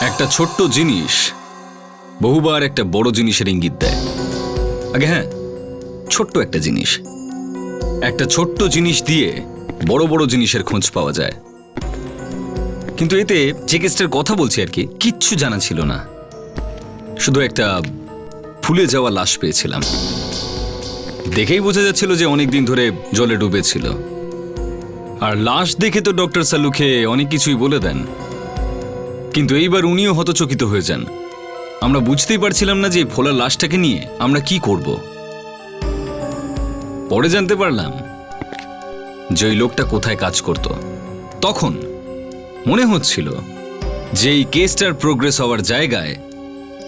একটা ছোট্ট জিনিস বহুবার একটা বড় জিনিসের ইঙ্গিত দেয়। আগে হ্যাঁ, ছোট্ট একটা জিনিস, একটা ছোট্ট জিনিস দিয়ে বড় বড় জিনিসের খোঁজ পাওয়া যায়। কিন্তু এতে যে কেসটার কথা বলছি আর কি, কিচ্ছু জানা ছিল না, শুধু একটা ফুলে যাওয়া লাশ পেয়েছিলাম। দেখেই বোঝা যাচ্ছিল যে অনেকদিন ধরে জলে ডুবেছিল। আর লাশ দেখে তো ডক্টর সালুকে অনেক কিছুই বলে দেন, কিন্তু এইবার উনিও হতচকিত হয়ে যান। আমরা বুঝতেই পারছিলাম না যে ফোলা লাশটাকে নিয়ে আমরা কি করব। পরে জানতে পারলাম যে ওই লোকটা কোথায় কাজ করত। তখন মনে হচ্ছিল যে এই কেসটার প্রোগ্রেস হওয়ার জায়গায়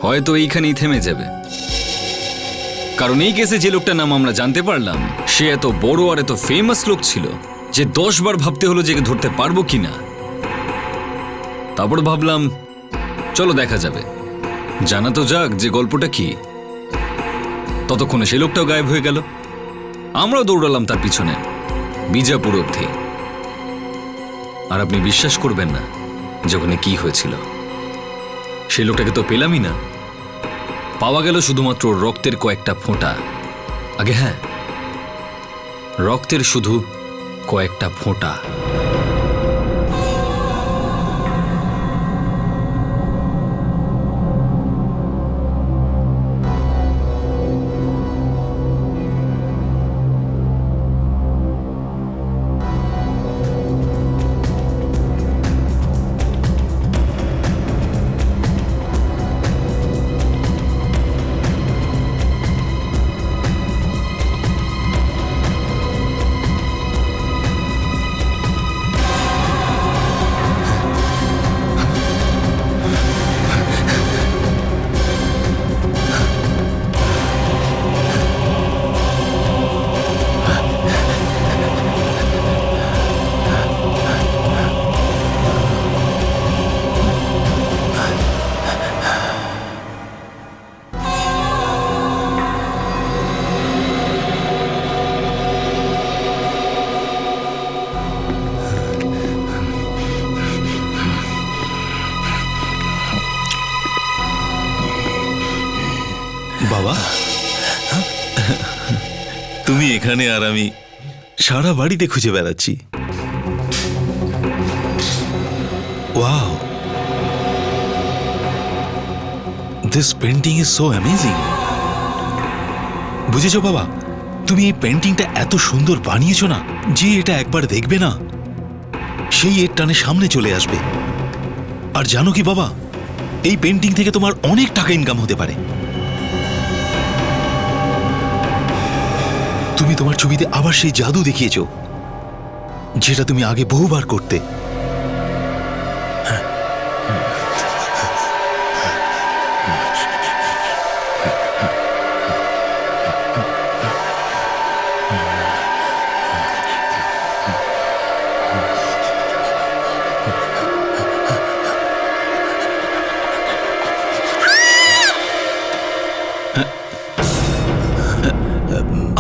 হয়তো এইখানেই থেমে যাবে, কারণ এই কেসে যে লোকটার নাম আমরা জানতে পারলাম সে এত বড় আর এত ফেমাস লোক ছিল যে 10 বার ভাবতে হলো যে একে ধরতে পারবো কিনা। তারপর ভাবলাম চলো দেখা যাবে, জানা তো যাক যে গল্পটা কি। ততক্ষণে সেই লোকটাও গায়েব হয়ে গেল। আমরাও দৌড়ালাম তার পিছনে বিজাপুর অবধি। আর আপনি বিশ্বাস করবেন না যে ওখানে কি হয়েছিল। সেই লোকটাকে তো পেলামই না, পাওয়া গেল শুধুমাত্র রক্তের কয়েকটা ফোঁটা। আগে হ্যাঁ, রক্তের শুধু কয়েকটা ফোঁটা। বাবা, তুমি এখানে আর আমি সারা বাড়িতে খুঁজে বেড়াচ্ছি। Wow, this painting is so amazing. বুঝেছো বাবা, তুমি এই পেন্টিংটা এত সুন্দর বানিয়েছো না যে এটা একবার দেখবে না সেই এর টানে সামনে চলে আসবে। আর জানো কি বাবা, এই পেন্টিং থেকে তোমার অনেক টাকা ইনকাম হতে পারে। তুমি তোমার ছবিতে আবার সেই জাদু দেখিয়েছো যেটা তুমি আগে বহুবার করতে।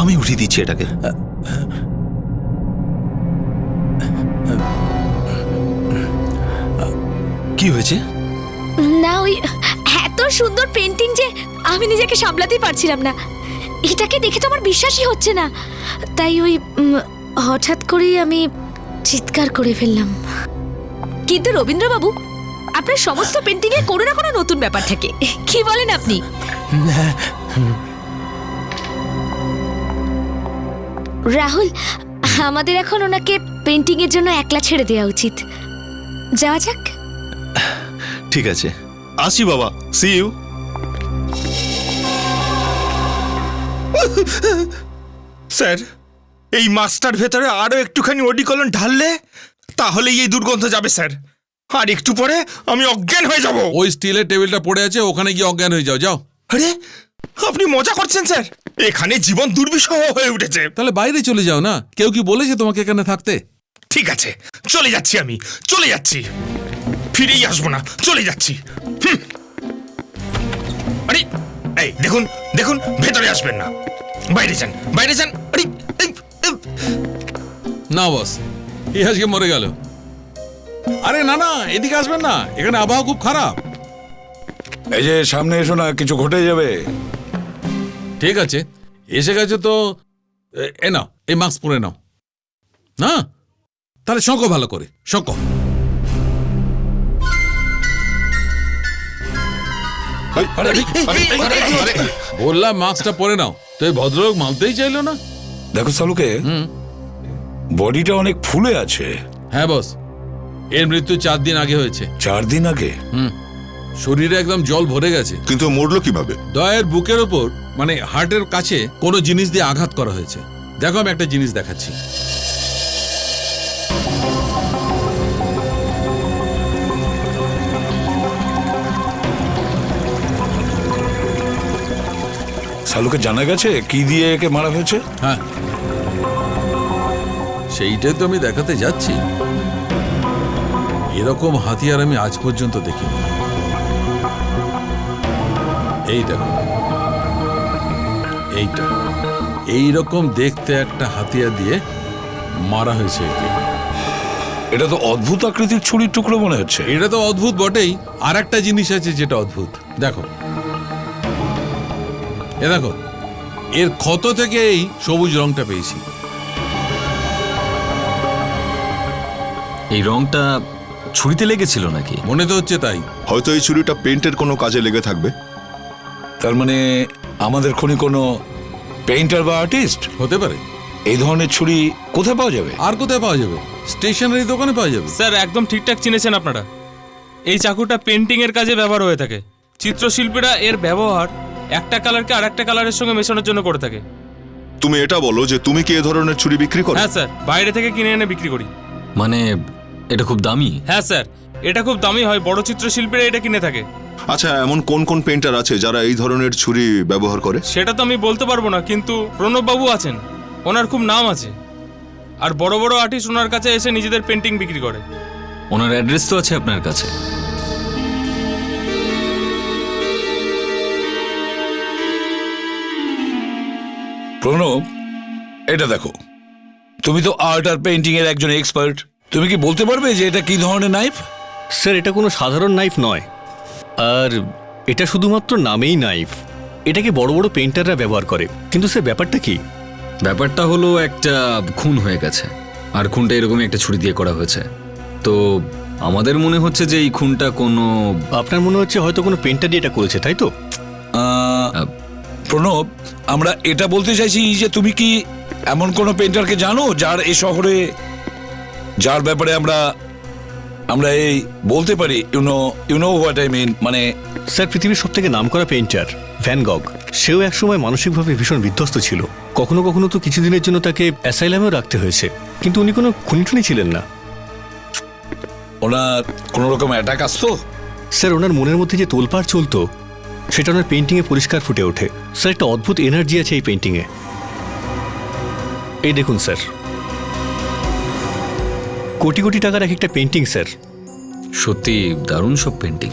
আমি উঠিয়ে দিচ্ছি এটাকে। কি হয়েছে? না, ওই এত সুন্দর পেন্টিং যে আমি নিজেকে সামলাতেই পারছিলাম না। এটাকে দেখে তো আমার বিশ্বাসই হচ্ছে না, তাই ওই হঠাৎ করেই আমি চিৎকার করে ফেললাম। কিন্তু রবীন্দ্রবাবু, আপনার সমস্ত পেন্টিংয়ে কোনো না কোনো নতুন ব্যাপার থাকে, কি বলেন আপনি? রাহুল, আমাদের এখন ওনাকে পেন্টিং এর জন্য একলা ছেড়ে দেওয়া উচিত। যাওয়া যাক। ঠিক আছে, আসি বাবা, সি ইউ। স্যার, এই মাছটার ভেতরে আরো একটুখানি অডিকলন ঢাললে তাহলেই এই দুর্গন্ধ যাবে স্যার। আর একটু পরে আমি অজ্ঞান হয়ে যাব। ওই স্টিলের টেবিলটা পড়ে আছে, ওখানে গিয়ে অজ্ঞান হয়ে যাও। যাও। আরে, আপনি মজা করছেন স্যার? এখানে জীবন দুর্বিষহ হয়ে উঠেছে। তাহলে বাইরে চলে যাও না, কেউ কি বলেছে তোমাকে এখানে থাকতে? ঠিক আছে, চলে যাচ্ছি, আমি চলে যাচ্ছি, ফিরেই আসবো না, চলে যাচ্ছি। আরে এই দেখুন দেখুন, ভেতরে আসবেন না, বাইরে যান, বাইরে যান। আরে না বস, এই আজকে মরে গেল। আরে না না, এদিকে আসবেন না, এখানে আবহাওয়া খুব খারাপ। এই যে সামনে এসো না, কিছু ঘটে যাবে। ঠিক আছে, এসে গেছে তো এ নাও, এই মাস্ক পরে নাও। না তাহলে শঙ্কো ভালো করে, শঙ্কো। বললাম মাস্কটা পরে নাও, তো এই ভদ্রলোক মানতেই চাইলো না। দেখো সালুকে, বডিটা অনেক ফুলে আছে। হ্যাঁ বস, এর মৃত্যু 4 দিন আগে হয়েছে। 4 দিন আগে? শরীরে একদম জল ভরে গেছে। কিন্তু মরলো কিভাবে? দয়ের বুকের ওপর মানে হার্টের কাছে কোনো জিনিস দিয়ে আঘাত করা হয়েছে। দেখো আমি একটা জিনিস দেখাচ্ছি। সালুকে জানা গেছে কি দিয়ে একে মারা হয়েছে? হ্যাঁ, সেইটাই তো আমি দেখাতে যাচ্ছি। এরকম হাতিয়ার আমি আজ পর্যন্ত দেখিনি। এই দেখো, এইটা এইরকম দেখতে একটা হাতিয়ার দিয়ে মারা হয়েছে একে। এটা তো অদ্ভুত আকৃতির ছুরির টুকরো মনে হচ্ছে। এটা তো অদ্ভুত বটেই, আর একটা জিনিস আছে যেটা অদ্ভুত। দেখো, এ দেখো, এর ক্ষত থেকে এই সবুজ রংটা পেয়েছি। এই রংটা ছুরিতে লেগেছিল নাকি? মনে তো হচ্ছে তাই। হয়তো এই ছুরিটা পেন্টের কোনো কাজে লেগে থাকবে। তার মানে আমাদের খনি কোনো পেইন্টার বা আর্টিস্ট হতে পারে। এই ধরনের ছুরি কোথায় পাওয়া যাবে? আর কোথায় পাওয়া যাবে? স্টেশনারি দোকানে পাওয়া যাবে। স্যার একদম ঠিকঠাক চিনেছেন আপনারা। এই চাকুটা পেন্টিং এর কাজে ব্যবহার হয়ে থাকে। চিত্রশিল্পীরা এর ব্যবহার একটা কালারকে আর একটা কালারের সঙ্গে মেশানোর জন্য করে থাকে। তুমি এটা বলো যে তুমি কি এ ধরনের ছুরি বিক্রি করো? হ্যাঁ স্যার, বাইরে থেকে কিনে এনে বিক্রি করি। মানে এটা খুব দামি? হ্যাঁ স্যার, এটা খুব দামি হয়, বড় চিত্রশিল্পীরা এটা কিনে থাকে। আচ্ছা, এমন কোন কোন পেন্টার আছে যারা এই ধরনের ছুরি ব্যবহার করে? সেটা তো আমি বলতে পারবো না, কিন্তু প্রণব বাবু আছেন, ওনার খুব নাম আছে। আর বড় বড় আর্টিস্ট ওনার কাছে এসে নিজেদের পেন্টিং বিক্রি করে। ওনার অ্যাড্রেস তো আছে আপনার কাছে? প্রণব, এটা দেখো, তুমি তো আর্ট আর পেইন্টিং এর একজন এক্সপার্ট। তুমি কি বলতে পারবে যে এটা কি ধরনের নাইফ? স্যার, এটা কোনো সাধারণ নাইফ নয়, আর এটা শুধুমাত্র নামেই নাইফ। এটাকে বড় বড় পেইন্টাররা ব্যবহার করে। কিন্তু স্যার ব্যাপারটা কি? ব্যাপারটা হলো একটা খুন হয়ে গেছে, আর খুনটা এরকমই একটা ছুরি দিয়ে করা হয়েছে। তো আমাদের মনে হচ্ছে যে এই খুনটা কোনো... আপনার মনে হচ্ছে হয়তো কোনো পেইন্টার দিয়ে এটা করেছে, তাই তো? প্রণব, আমরা এটা বলতে চাইছি যে তুমি কি এমন কোনো পেইন্টারকে জানো যার এই শহরে, যার ব্যাপারে আমরা এই বলতে পারি, you know what I mean, মানে... স্যার, পৃথিবীর সবথেকে নামকরা পেইন্টার ভ্যান গগ, সেও একসময় মানসিকভাবে ভীষণ বিধ্বস্ত ছিল। কখনো কখনো তো কিছুদিনের জন্য তাকে অ্যাসাইলামেও রাখতে হয়েছে। কিন্তু উনি কোনো খুনিটুনি ছিলেন না। ওনার কোনো রকম অ্যাটাক আসতো? স্যার, ওনার মনের মধ্যে যে তোলপাড় চলতো সেটা ওনার পেইন্টিংয়ে পরিষ্কার ফুটে ওঠে। স্যার, একটা অদ্ভুত এনার্জি আছে এই পেইন্টিংয়ে। এই দেখুন স্যার, কোটি কোটি টাকার এক একটা পেইন্টিং স্যার। সত্যি দারুণ সব পেন্টিং।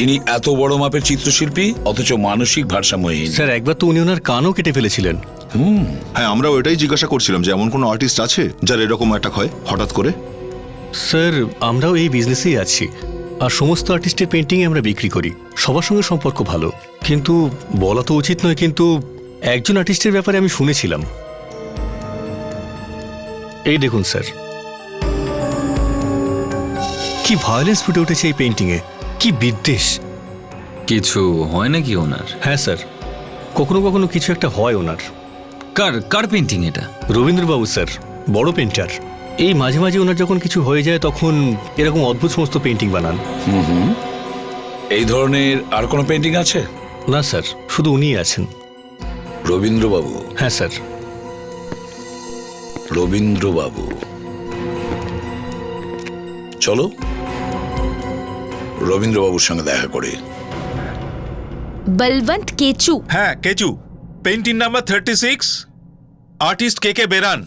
ইনি এত বড় মাপের চিত্রশিল্পী, অথচ মানসিক ভারসাম্যহীন। স্যার, একবার তো উনি ওনার কানও কেটে ফেলেছিলেন। হ্যাঁ, আমরাও এটাই জিজ্ঞাসা করছিলাম যে এমন কোনো আর্টিস্ট আছে যার এরকম অ্যাটাক হয় হঠাৎ করে। স্যার, আমরাও এই বিজনেসেই আছি, আর সমস্ত আর্টিস্টের পেইন্টিংয়ে আমরা বিক্রি করি। সবার সঙ্গে সম্পর্ক ভালো, কিন্তু বলা তো উচিত নয়, কিন্তু একজন আর্টিস্টের ব্যাপারে আমি শুনেছিলাম। এই দেখুন স্যার, কি ভায়োলেন্স ফুটে উঠেছে এই পেইন্টিংয়ে, কি বিদ্বেষ। কিছু হয় নাকি ওনার? হ্যাঁ স্যার, কখনো কখনো কিছু একটা হয় ওনার। কার পেন্টিং এটা? রবীন্দ্রবাবু স্যার, বড় পেইন্টার। এই মাঝে মাঝে ওনার যখন কিছু হয়ে যায় তখন এরকম অদ্ভুত সমস্ত পেইন্টিং বানান। এই ধরনের আর কোনো পেইন্টিং আছে? না স্যার, শুধু উনিই আছেন। রবীন্দ্রবাবু? হ্যাঁ স্যার। রবীন্দ্রবাবু, চলো রবীন্দ্রবাবুর সঙ্গে দেখা করি। বলবন্ত কেচু। হ্যাঁ, কেচু, পেইন্টিং নাম্বার 36, আর্টিস্ট কে বেরান।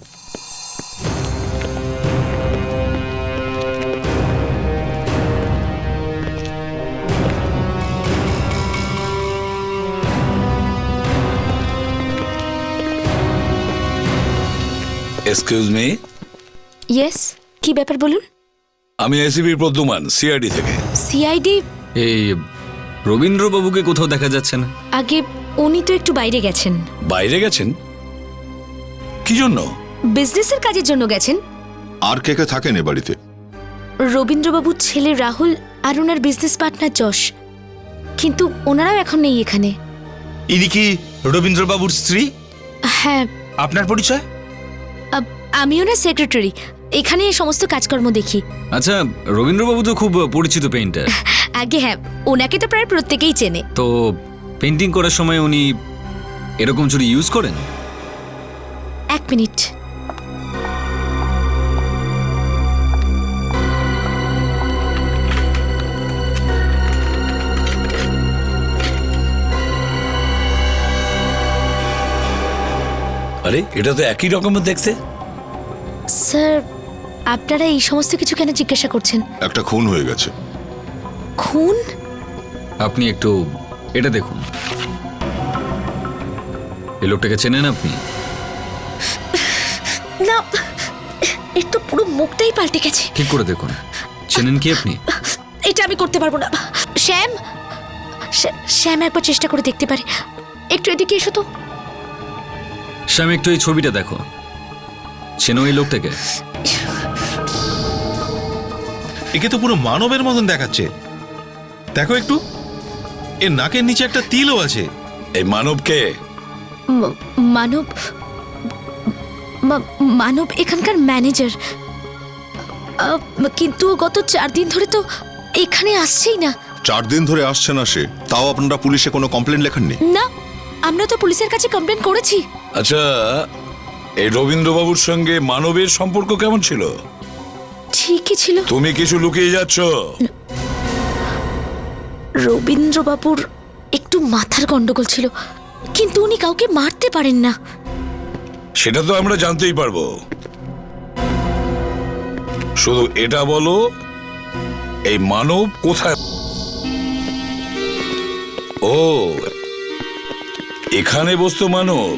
Excuse me. ইয়েস, কি ব্যাপার বলুন। আমি এসিবির প্রদ্যুমান, সিআইডি থেকে। সিআইডি এই রবীন্দ্রবাবুকে কোথাও দেখা যাচ্ছে না। আগে উনি তো একটু বাইরে গেছেন, বাইরে গেছেন কি জন্য? বিজনেসের কাজের জন্য গেছেন। আর কে কে থাকেন এ বাড়িতে? রবীন্দ্রবাবুর ছেলে রাহুল আর ওনার বিজনেস পার্টনার যশ, কিন্তু ওনারাও এখন নেই এখানে। ইনি কি রবীন্দ্রবাবুর স্ত্রী? হ্যাঁ, আপনার পরিচয়? আমি ওনার সেক্রেটারি, এখানে এই সমস্ত কাজকর্ম দেখি। আচ্ছা, রবীন্দ্রবাবু তো খুব পরিচিত পেইন্টার, আগে হ্যাঁ, ওনাকে তো প্রায় প্রত্যেকেই চেনে। তো পেন্টিং করার সময় উনি এরকম ছুরি ইউজ করেন? 1 মিনিট। আরে এটা তো একই রকমের দেখতে। স্যার, আপনারা এই সমস্ত কিছু কেন জিজ্ঞাসা করছেন? একটা খুন হয়ে গেছে। খুন? আপনি একটু এটা দেখুন। এই লোকটাকে চেনেন আপনি? না, এর তো পুরো মুখটাই পাল্টে গেছে। ঠিক করে দেখুন, চেনেন কি আপনি? এটা আমি করতে পারবো না। শ্যাম, শ্যাম একবার চেষ্টা করে দেখতে পারে। একটু এদিকে এসো তো। শ্যাম, একটু এই ছবিটা দেখো, চেনো এই লোকটাকে? একে তো পুরো মানবের মতন দেখাচ্ছে। দেখো একটু, এর নাকের নিচে একটা তিলও আছে। এই মানবকে? মানব, মানব এখানকার ম্যানেজার, কিন্তু গত 4 দিন ধরে তো এখানে আসছেই না। 4 দিন ধরে আসছে না সে, তাও আপনারা পুলিশে কোনো কমপ্লেন লেখেননি? না, আমরা তো পুলিশের কাছে কমপ্লেন করেছি। আচ্ছা, এই রবীন্দ্রবাবুর সঙ্গে মানবের সম্পর্ক কেমন ছিল? ঠিকই ছিল। তুমি কিছু লুকিয়ে যাচ্ছ। রবীন্দ্রবাবুর একটু মাথার গন্ডগোল ছিল, কিন্তু উনি কাউকে মারতে পারেন না। সেটা তো আমরা জানতেই পারবো। শুধু এটা বলো, এই মানব কোথায়? ও, এখানে বসতো মানব।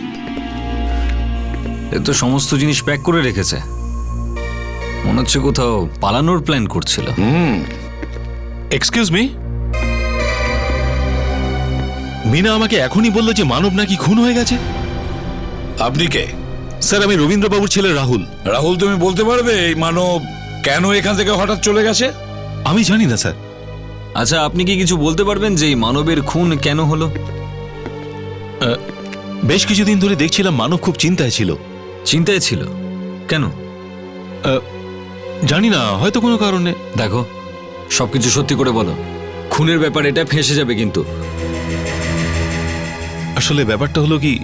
এ তো সমস্ত জিনিস প্যাক করে রেখেছে, মনে হচ্ছে কোথাও পালানোর প্ল্যান করছিল। এক্সকিউজ মি, মিনা আমাকে এখনই বললো যে মানব নাকি খুন হয়ে গেছে। আপনি কে? স্যার, আমি রবীন্দ্রবাবুর ছেলে রাহুল। রাহুল, তুমি বলতে পারবে এই মানব কেন এখান থেকে হঠাৎ চলে গেছে? আমি জানি না স্যার। আচ্ছা, আপনি কি কিছু বলতে পারবেন যে এই মানবের খুন কেন হলো? বেশ কিছুদিন ধরে দেখছিলাম মানব খুব চিন্তায় ছিল। চিন্তায় ছিল কেন? জানি না, হয়তো কোনো কারণে। দেখো, সবকিছু সত্যি করে বলো, খুনের ব্যাপার এটা ফেঁসে যাবে কিন্তু। আসলে ব্যাপারটা হলো কি,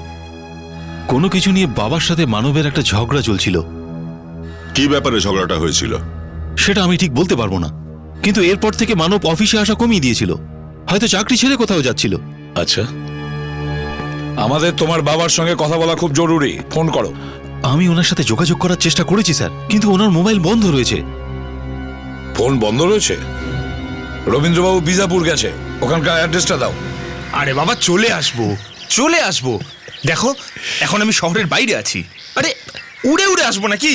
কোনো কিছু নিয়ে বাবার সাথে মানবের একটা ঝগড়া চলছিল। কি ব্যাপারে ঝগড়াটা হয়েছিল? সেটা আমি ঠিক বলতে পারবো না, কিন্তু এরপর থেকে মানব অফিসে আসা কমিয়ে দিয়েছিল। হয়তো চাকরি ছেড়ে কোথাও যাচ্ছিল। আচ্ছা, আমাদের তোমার বাবার সঙ্গে কথা বলা খুব জরুরি, ফোন করো। আমি ওনার সাথে যোগাযোগ করার চেষ্টা করেছি স্যার, কিন্তু ওনার মোবাইল বন্ধ রয়েছে। ফোন বন্ধ রয়েছে? রবীন্দ্রবাবু বিজাপুর গেছে, ওখানকার অ্যাড্রেসটা দাও। আরে বাবা, চলে আসবো, চলে আসবো। দেখো, এখন আমি শহরের বাইরে আছি। আরে উড়ে উড়ে আসবো নাকি?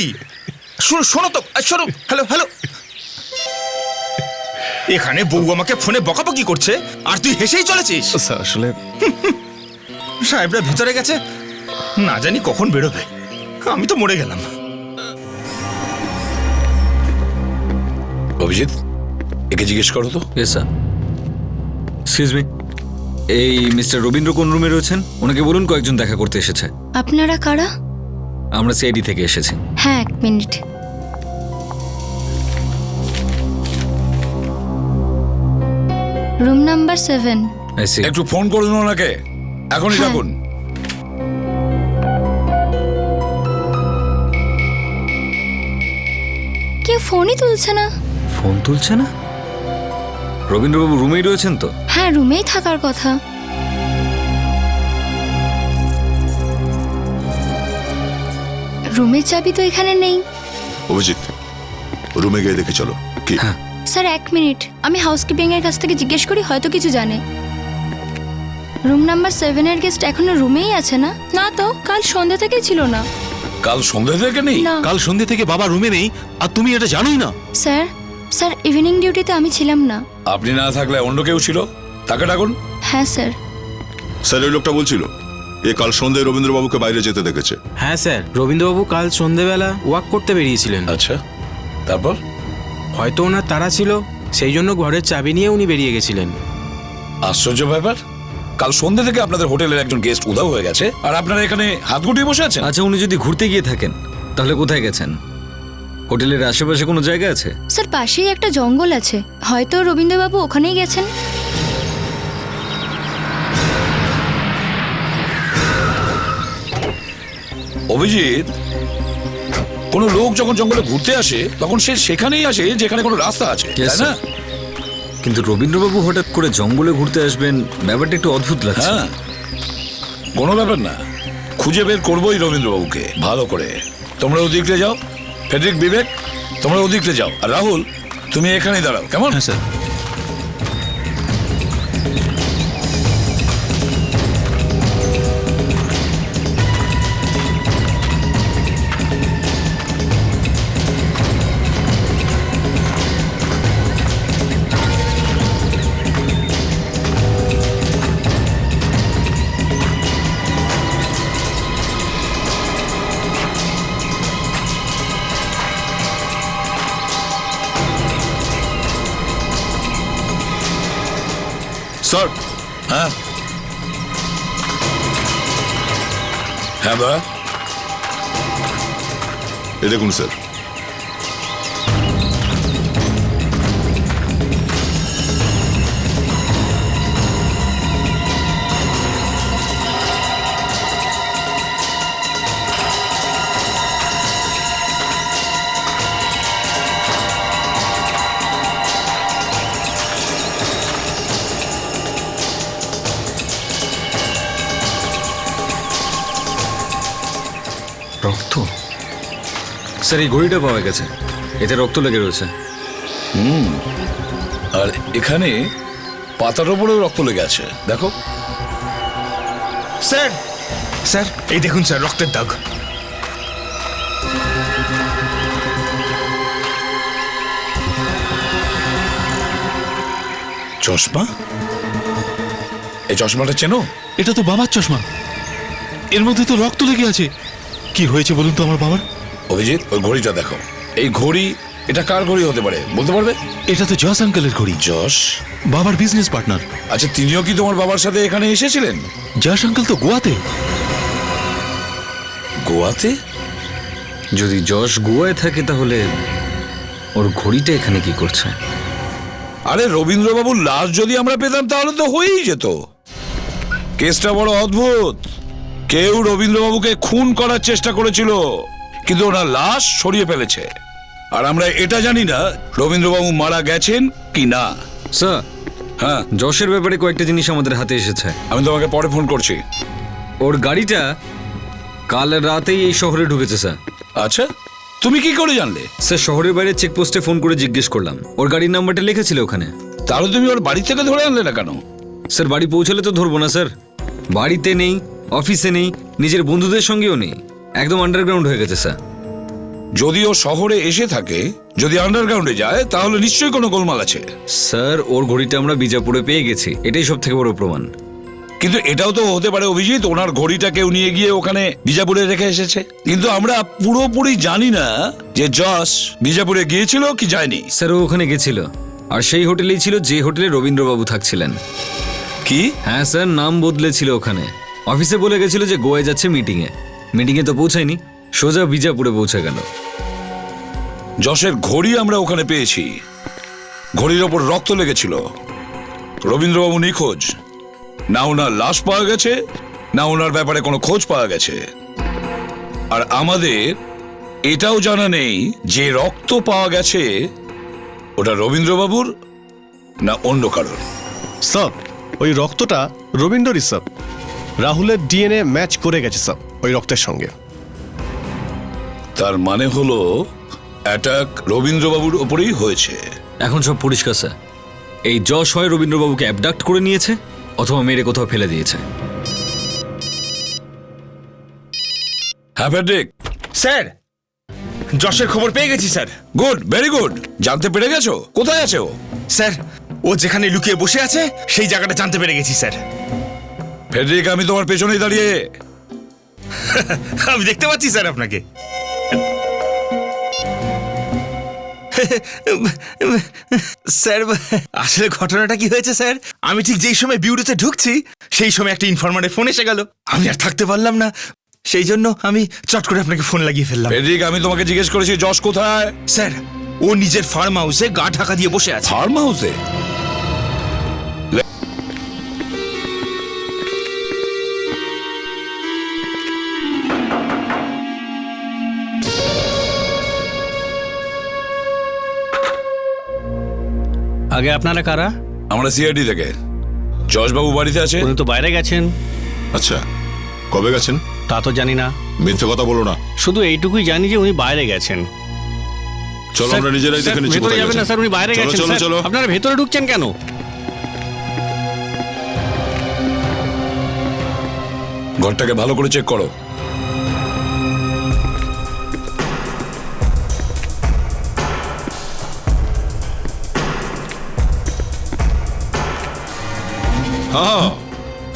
শোনো, শোনো তো, শোনো। Hello, hello. এখানে বউ আমাকে ফোনে বকাবকি করছে, আর তুই হেসেই চলেছিস। স্যার, আসলে সাহেবরা ভিতরে গেছে, না জানি কখন বেরোবে। আমি তো মরে গেলাম। অভিজিৎ, একে জিজ্ঞেস করো তো। S sir. এক্সকিউজ মি, এই মিস্টার রবীন্দ্র কোন রুমে রয়েছেন? ওনাকে বলুন কয়েকজন দেখা করতে এসেছে। আপনারা কারা? আমরা সিআইডি থেকে এসেছি। হ্যাঁ, 1 minute. Room number 7। I see. একটু ফোন করুন ওনাকে, এখনই ডাকুন। কেউ ফোনই তুলছে না। ফোন তুলছে না? রবীন্দ্রবাবু রুমেই রয়েছেন তো? হ্যাঁ, রুমেই থাকার কথা। রুমের চাবি তো এখানে নেই। অভিজিৎ, রুমে গিয়ে দেখে চলো। কি? স্যার, 1 মিনিট, আমি হাউসকিপিং এর কাছ থেকে জিজ্ঞেস করি, হয়তো কিছু জানে। রুম নাম্বার 7 এর গেস্ট এখনো রুমেই আছে না? না তো, কাল সন্ধ্যা থেকে ছিল না। কাল সন্ধ্যা থেকে নেই? না কাল সন্ধ্যে থেকে বাবা রুমে নেই, আর তুমি এটা জানোই না? স্যার, স্যার ইভিনিং ডিউটিতে আমি ছিলাম না, আপনি না থাকলে অন্য কেউ ছিল, তাকে ডাকুন। হ্যাঁ স্যার। স্যার ওই লোকটা বলছিল এ কাল সন্ধ্যায় রবীন্দ্রবাবুকে বাইরে যেতে দেখেছে। হ্যাঁ স্যার, রবীন্দ্রবাবু কাল সন্ধেবেলা ওয়াক করতে বেরিয়েছিলেন। আচ্ছা, তারপর? হয়তো ওনার তাড়া ছিল, সেই জন্য ঘরের চাবি নিয়ে উনি বেরিয়ে গেছিলেন। আশ্চর্য ব্যাপার, কাল সন্ধ্যে থেকে আপনাদের হোটেলের একজন গেস্ট উধাও হয়ে গেছে আর আপনারা এখানে হাত গুটিয়ে বসে আছেন। আচ্ছা, উনি যদি ঘুরতে গিয়ে থাকেন তাহলে কোথায় গেছেন? হোটেলের আশেপাশে কোনো জায়গা আছে? স্যার পাশেই একটা জঙ্গল আছে, হয়তো রবীন্দ্রবাবু ওখানেই গেছেন। অভিজিৎ, কোন লোক যখন জঙ্গলে ঘুরতে আসে তখন সে সেখানেই আসে যেখানে কোনো রাস্তা আছে, Yes, তাই না? sir. কিন্তু রবীন্দ্রবাবু হঠাৎ করে জঙ্গলে ঘুরতে আসবেন, ব্যাপারটা একটু অদ্ভুত লাগছে। হ্যাঁ, কোনো ব্যাপার না, খুঁজে বের করবোই রবীন্দ্রবাবুকে ভালো করে। তোমরা ওদিকটা যাও, ফেডরিক, বিবেক তোমরা ওদিকটা যাও, আর রাহুল তুমি এখানেই দাঁড়াও, কেমন? হ্যাঁ স্যার। স্যার হ্যাঁ হ্যাঁ দাদা, এ দেখুন স্যার, রক্ত? স্যার এই ঘড়িটা পাওয়া গেছে, এতে রক্ত লেগে রয়েছে। আর এখানে পাতার ওপরেও রক্ত লেগে আছে, দেখো। স্যার, স্যার এই দেখুন স্যার রক্তের দাগ। চশমা? এই চশমাটা চেনো? এটা তো বাবার চশমা, এর মধ্যে তো রক্ত লেগে আছে। কি হয়েছে বলুন তো আমার বাবার? অভিজিৎ, ওই ঘড়িটা দেখো। এই ঘড়ি, এটা কার ঘড়ি হতে পারে বলতে পারবে? এটা তো জস আঙ্কেলের ঘড়ি, যশ? বাবার বিজনেস পার্টনার। আচ্ছা, তিনিও কি তোমার বাবার সাথে এখানে এসেছিলেন? জস আঙ্কেল তো গোয়াতে। গোয়াতে? যদি যশ গোয়ায় থাকে তাহলে ওর ঘড়িটা এখানে কি করছে? আরে রবীন্দ্রবাবুর লাশ যদি আমরা পেতাম তাহলে তো হয়েই যেত। কেসটা বড় অদ্ভুত। কেউ রবীন্দ্রবাবুকে খুন করার চেষ্টা করেছিল, কিন্তু ওনার লাশ সরিয়ে ফেলেছে। আর আমরা এটা জানি না রবীন্দ্রবাবু মারা গেছেন কি না। স্যার, হ্যাঁ, যশের ব্যাপারে কয়েকটা জিনিস আমাদের হাতে এসেছে। আমি তোমাকে পরে ফোন করছি। ওর গাড়িটা কাল রাতেই এই শহরে ঢুকেছে স্যার। আচ্ছা, তুমি কি করে জানলে? স্যার শহরের বাইরে চেকপোস্টে ফোন করে জিজ্ঞেস করলাম, ওর গাড়ির নাম্বারটা লেখা ওখানে। তাহলে তুমি ওর বাড়ি থেকে ধরে আনলে না কেন? স্যার বাড়ি পৌঁছালে তো ধরবো না স্যার, বাড়িতে নেই, অফিসে নেই, নিজের বন্ধুদের সঙ্গেও নেই, একদম আন্ডারগ্রাউন্ড হয়ে গেছে স্যার। যদি ও শহরে এসে থাকে, যদি আন্ডারগ্রাউন্ডে যায়, তাহলে নিশ্চয়ই কোনো গোলমাল আছে। স্যার ওর ঘড়িটা আমরা বিজাপুরে পেয়ে গেছি, এটাই সব থেকে বড় প্রমাণ। কিন্তু এটাও তো হতে পারে অভিজিৎ, ওনার ঘড়িটা কেউ নিয়ে গিয়ে ওখানে বিজাপুরে রেখে এসেছে। কিন্তু আমরা পুরোপুরি জানি না যে যশ বিজাপুরে গিয়েছিল কি যায়নি। স্যার ও ওখানে গেছিল, আর সেই হোটেলেই ছিল যে হোটেলে রবীন্দ্রবাবু থাকছিলেন। কি? হ্যাঁ স্যার, নাম বদলেছিল ওখানে। অফিসে বলে গেছিল যে গোয়ায় যাচ্ছে মিটিংয়ে, মিটিংয়ে তো পৌঁছায়নি, সোজা বিজাপুরে পৌঁছে গেল। যশের ঘড়ি আমরা ওখানে পেয়েছি, ঘড়ির ওপর রক্ত লেগেছিল। রবীন্দ্রবাবু নিখোঁজ, না ওনার লাশ পাওয়া গেছে, না ওনার ব্যাপারে কোনো খোঁজ পাওয়া গেছে। আর আমাদের এটাও জানা নেই যে রক্ত পাওয়া গেছে ওটা রবীন্দ্রবাবুর না অন্য কারোর। স্যার ওই রক্তটা রবীন্দ্রই স্যার, রাহুলের ডিএনএ ম্যাচ করে গেছে স্যার ওই রক্তের সঙ্গে। তার মানে হলো অ্যাটাক রবীন্দ্রবাবুর ওপরেই হয়েছে। এখন সব পরিষ্কার স্যার, এই যশ হয় রবীন্দ্রবাবুকে অ্যাবডাক্ট করে নিয়েছে অথবা মেরে কোথাও ফেলে দিয়েছে। হ্যাঁ ফেডরিক। স্যার যশের খবর পেয়ে গেছি স্যার। Good, very good. জানতে পেরে গেছো কোথায় আছে ও? স্যার ও ও যেখানে লুকিয়ে বসে আছে সেই জায়গাটা জানতে পেরে গেছি স্যার। ফেডরিক, আমি তোমার পেছনেই দাঁড়িয়ে। আমি দেখতে পাচ্ছি স্যার আপনাকে। স্যার আসলে ঘটনাটা কি হয়েছে স্যার, আমি ঠিক যেই সময় বিউরোতে ঢুকছি সেই সময় একটা ইনফরমারের ফোন এসে গেল। আমি আর থাকতে পারলাম না, সেই জন্য আমি চট করে আপনাকে ফোন লাগিয়ে ফেললাম। ফেডরিক, আমি তোমাকে জিজ্ঞেস করেছি যশ কোথায়? স্যার ও নিজের ফার্ম হাউসে গা ঢাকা দিয়ে বসে আছে। ফার্ম হাউসে? আগে আপনারা কারা? আমরা সিআইডি থেকে। যশবাবু বাড়িতে আছে? উনি তো বাইরে গেছেন। আচ্ছা, কবে গেছেন? তা তো জানি না, মিথ্যে কথা বলো না। শুধু এইটুকুই জানি যে উনি বাইরে গেছেন। চলো আমরা নিজেরাই দেখে নিচ্ছি ভেতরে কোথায় যাবেন না গেছেন। স্যার, উনি বাইরে চলো, গেছেন। চলো, স্যার, চলো। আপনারা ভেতরে ঢুকছেন কেন? ঘরটাকে ভালো করে চেক করো।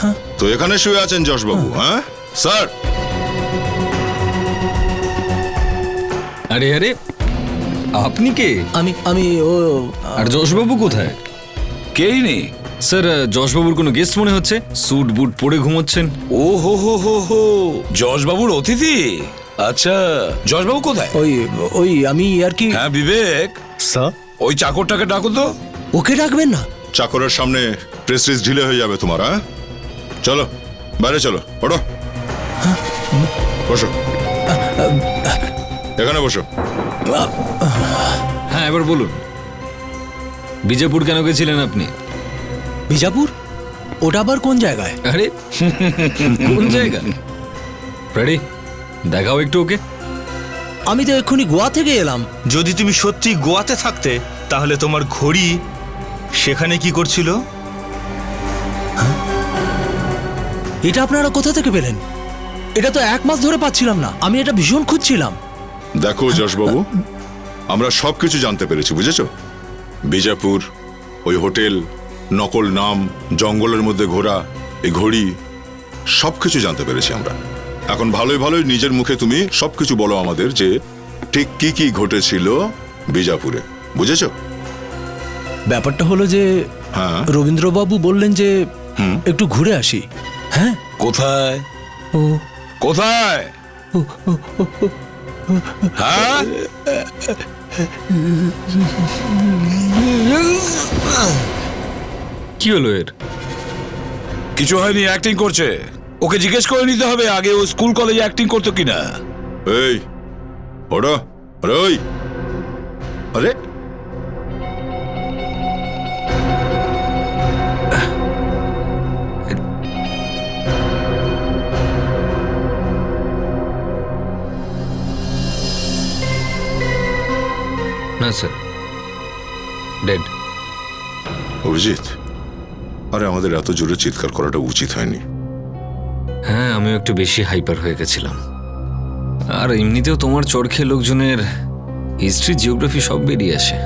হ্যাঁ, তো এখানে শুয়ে আছেন যশবাবু? হ্যাঁ স্যার। আরে আরে, আপনি কে? আমি ও আর যশবাবু কোথায়? কেই নেই স্যার, যশবাবুর কোনো গেস্ট মনে হচ্ছে, স্যুট বুট পরে ঘুমোচ্ছেন। ও হো হো হো হো, যশবাবুর অতিথি। আচ্ছা, যশবাবু কোথায়? ওই আমি আর কি। হ্যাঁ বিবেক, স্যার, ওই চাকরটাকে ডাকো তো। ওকে ডাকবেন না? চাকরের সামনে প্রেস রিলিজ ঢিলে হয়ে যাবে তোমার। হ্যাঁ চলো বাইরে চলো, ওঠো, বসো, এখানে বসো। হ্যাঁ এবার বলুন, বিজয়পুর কেন গেছিলেন আপনি? বিজাপুর? ওটা আবার কোন জায়গায়? আরে কোন জায়গা? রেডি, দেখাও একটু ওকে। আমি তো এক্ষুনি গোয়া থেকে এলাম। যদি তুমি সত্যি গোয়াতে থাকতে তাহলে তোমার ঘড়ি সেখানে কি করছিল? এটা আপনারা কোথা থেকে পেলেন? এটা তো 1 মাস ধরে পাচ্ছিলাম না, আমি এটা ভীষণ খুঁজছিলাম। দেখো যশবাবু, আমরা সবকিছু জানতে পেরেছি, বুঝেছো? বিজাপুর, ওই হোটেল, নকল নাম, জঙ্গলের মধ্যে ঘোরা, এই ঘড়ি, সবকিছু জানতে পেরেছি আমরা। এখন ভালোই ভালোই নিজের মুখে তুমি সবকিছু বলো আমাদের যে ঠিক কি কি ঘটেছিল বিজাপুরে, বুঝেছো? ব্যাপারটা হলো যে হ্যাঁ, রবীন্দ্রবাবু বললেন যে একটু ঘুরে আসি। হ্যাঁ, কোথায়? ও কোথায়? হ্যাঁ, কি হলো এর? কিছু হয়নি, অ্যাক্টিং করছে। ওকে জিজ্ঞেস করে নিতে হবে আগে ও স্কুল কলেজে অ্যাক্টিং করতো কিনা। এই ওটা, আরে ওই, আরে না স্যার, ডেড। অভিজিৎ, আরে আমাদের এত জোরে চিৎকার করাটা উচিত হয়নি। হ্যাঁ, আমিও একটু বেশি হাইপার হয়ে গেছিলাম। আর এমনিতেও তোমার চরখে লোকজনের হিস্ট্রি, জিওগ্রাফি সব বেরিয়ে আসে।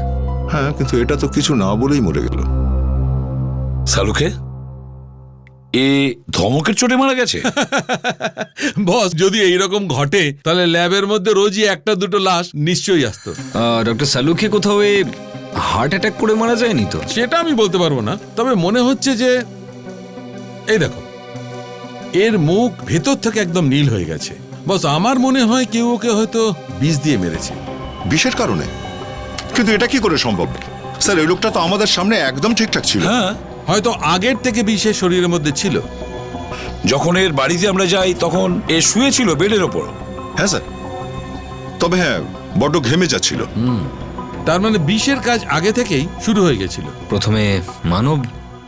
হ্যাঁ, কিন্তু এটা তো কিছু না বলেই মরে গেল। সালুকে এ ধমকের চোটে মারা গেছে? বস, যদি এইরকম ঘটে তাহলে ল্যাবের মধ্যে রোজই একটা দুটো লাশ নিশ্চয়ই আসতো। ডক্টর সালুকে কোথাও হার্ট অ্যাটাক করে মারা যায়নি তো? সেটা আমি বলতে পারবো না, তবে মনে হচ্ছে যে এই দেখো, এর মুখ ভেতর থেকে একদম নীল হয়ে গেছে। বস, আমার মনে হয় কেউ ওকে হয়তো বিষ দিয়ে মেরেছে। বিষের কারণে? কিন্তু এটা কি করে সম্ভব স্যার? এই লোকটা তো আমাদের সামনে একদম ঠিকঠাক ছিল। হ্যাঁ, হয়তো আগের থেকে বিষের শরীরের মধ্যে ছিল। যখন এর বাড়িতে আমরা যাই তখন এ শুয়েছিল বেডের ওপর। হ্যাঁ স্যার, তবে হ্যাঁ বড্ড ঘেমে যাচ্ছিল। তার মানে বিষের কাজ আগে থেকেই শুরু হয়ে গেছিল। প্রথমে মানব,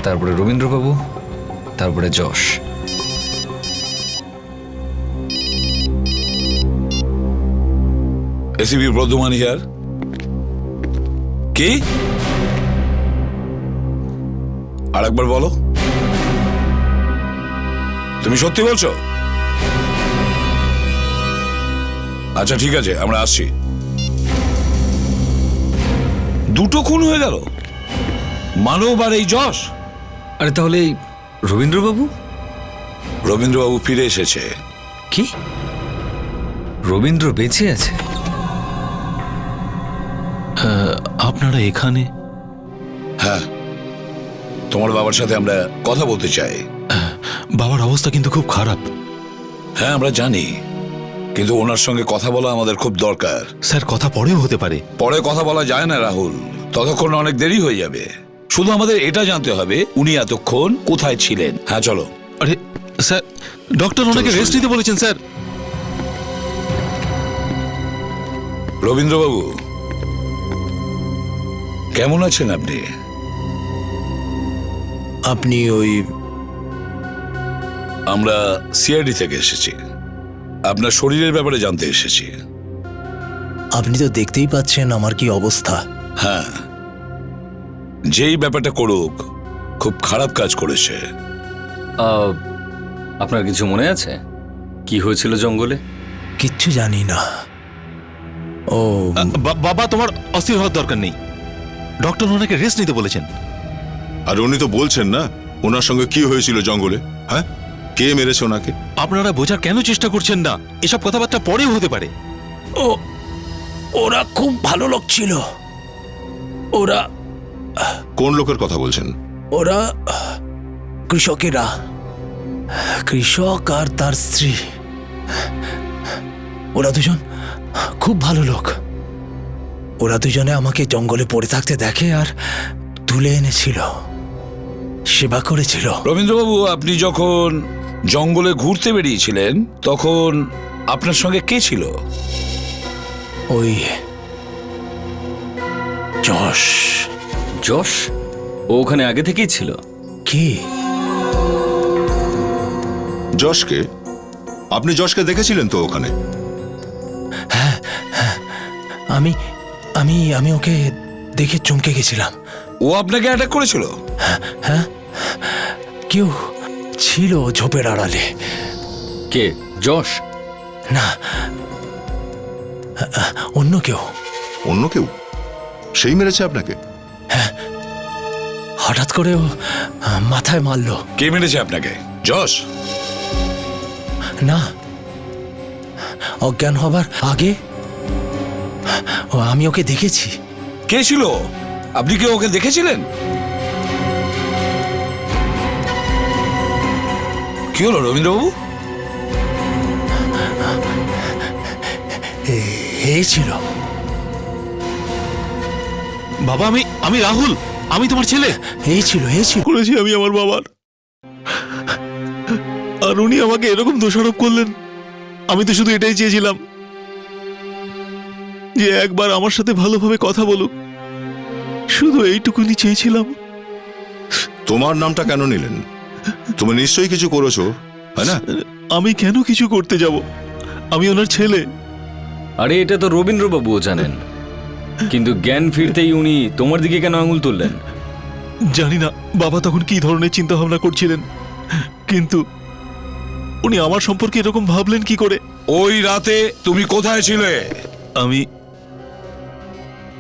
তারপরে রবীন্দ্রবাবু, তারপরে যশ। ACP Bardhaman here. কি? আরেকবার বলো। তুমি সত্যি বলছো? আচ্ছা ঠিক আছে, আমরা আসছি। 2টো খুন হয়ে গেল? মানব আর এই যশ। আরে তাহলে এই রবীন্দ্রবাবু? রবীন্দ্রবাবু ফিরে এসেছে। কি? রবীন্দ্র বেঁচে আছে? আপনারা এখানে? হ্যাঁ, তোমার বাবার সাথে আমরা কথা বলতে চাই। বাবার অবস্থা কিন্তু খুব খারাপ। হ্যাঁ আমরা জানি, কিন্তু ওনার সঙ্গে কথা বলা আমাদের খুব দরকার। স্যার, কথা পরেও হতে পারে। পরে কথা বলা যায় না রাহুল, ততক্ষণ অনেক দেরি হয়ে যাবে। শুধু আমাদের এটা জানতে হবে উনি এতক্ষণ কোথায় ছিলেন। হ্যাঁ চলো। আরে স্যার, ডক্টর ওনাকে রেস্ট নিতে বলেছেন স্যার। রবীন্দ্রবাবু কেমন আছেন আপনি? আপনি ওই আমরা সিআইডি থেকে এসেছি, আপনার শরীরের ব্যাপারে জানতে এসেছি। আপনি তো দেখতেই পাচ্ছেন আমার কি অবস্থা। হ্যাঁ, যেই ব্যাপারটা করুক খুব খারাপ কাজ করেছে। আপনার কিছু মনে আছে কি হয়েছিল জঙ্গলে? কিচ্ছু জানি না। ও বাবা, তোমার অস্থির হওয়ার দরকার নেই। ডক্টর ওনাকে রেস্ট নিতে বলেছেন। আর উনি তো বলছেন না ওনার সঙ্গে কি হয়েছিল জঙ্গলে। হ্যাঁ, কে মেরেছে ওনাকে? আপনারা বোঝার কেন চেষ্টা করছেন না? এসব কথাবার্তা পরেও হতে পারে। ওরা খুব ভালো লোক ছিল। ওরা কোন লোকের কথা বলছেন? ওরা কৃষকেরা, কৃষক আর তার স্ত্রী, ওরা দুজন খুব ভালো লোক। ওরা দুজনে আমাকে জঙ্গলে পড়ে থাকতে দেখে আর তুলে এনেছিল, সেবা করেছিল। রবীন্দ্রবাবু, আপনি যখন জঙ্গলে ঘুরতে বেরিয়েছিলেন তখন আপনার সঙ্গে কে ছিল? ওই যশ। যশ? ও ওখানে আগে থেকেই ছিল? কি? যশকে? আপনি যশকে দেখেছিলেন তো ওখানে? আমি আমি আমি ওকে দেখে চমকে গেছিলাম। ও আপনাকে অ্যাটাক করেছিল? হ্যাঁ, কেউ ছিল ঝোপের আড়ালে। কে? যশ? না, অন্য কেউ। অন্য কেউ? সেই মেরেছে আপনাকে? হঠাৎ করে ও মাথায় মারলো। কে মেরেছে আপনাকে? যশ? না, অজ্ঞান হবার আগে আমি ওকে দেখেছি। কে ছিল? আপনি কি ওকে দেখেছিলেন? কি হলো রবীন্দ্রবাবু? এই ছিল। বাবা, আমি রাহুল, আমি তোমার ছেলে। এই ছিল করেছি আমি আমার বাবার, আর উনি আমাকে এরকম দোষারোপ করলেন। আমি তো শুধু এটাই চেয়েছিলাম যে একবার আমার সাথে ভালোভাবে কথা বলুক, শুধু এইটুকুনি চেয়েছিলাম। তোমার নামটা কেন নিলেন? তুমি নিশ্চয়ই কিছু করেছো, তাই না? আমি কেন কিছু করতে যাব? আমি ওনার ছেলে। আরে এটা তো রবীন্দ্রবাবুও জানেন, কিন্তু জ্ঞান ফিরতেই উনি তোমার দিকে কেন আঙুল তুললেন? জানি না বাবা তখন কি ধরনের চিন্তা ভাবনা করছিলেন, কিন্তু উনি আমার সম্পর্কে এরকম ভাবলেন কি করে? ওই রাতে তুমি কোথায় ছিলে?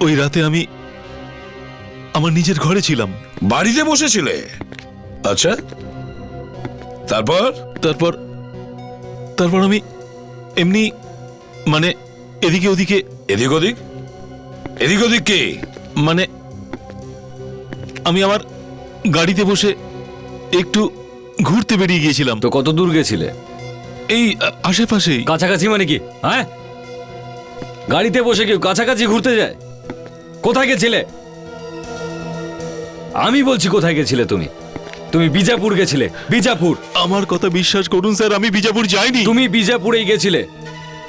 ওই রাতে আমি আমার নিজের ঘরে ছিলাম। বাড়িতে বসেছিলে? আচ্ছা, তারপর? তারপর আমি এমনি, মানে এদিকে ওদিকে। এদিক ওদিক? এদিক ওদিক কে? মানে আমি আমার গাড়িতে বসে একটু ঘুরতে বেরিয়ে গিয়েছিলাম। তো কত দূর গেছিলে? এই আশেপাশেই। কাছাকাছি মানে কি? হ্যাঁ, গাড়িতে বসে কেউ কাছাকাছি ঘুরতে যায়? কোথায় গেছিলে? আমি বলছি কোথায় গেছিলে তুমি? তুমি বিজাপুর গেছিলে। বিজাপুর? আমার কথা বিশ্বাস করুন স্যার, আমি বিজাপুর যাইনি। তুমি বিজাপুরেই গেছিলে।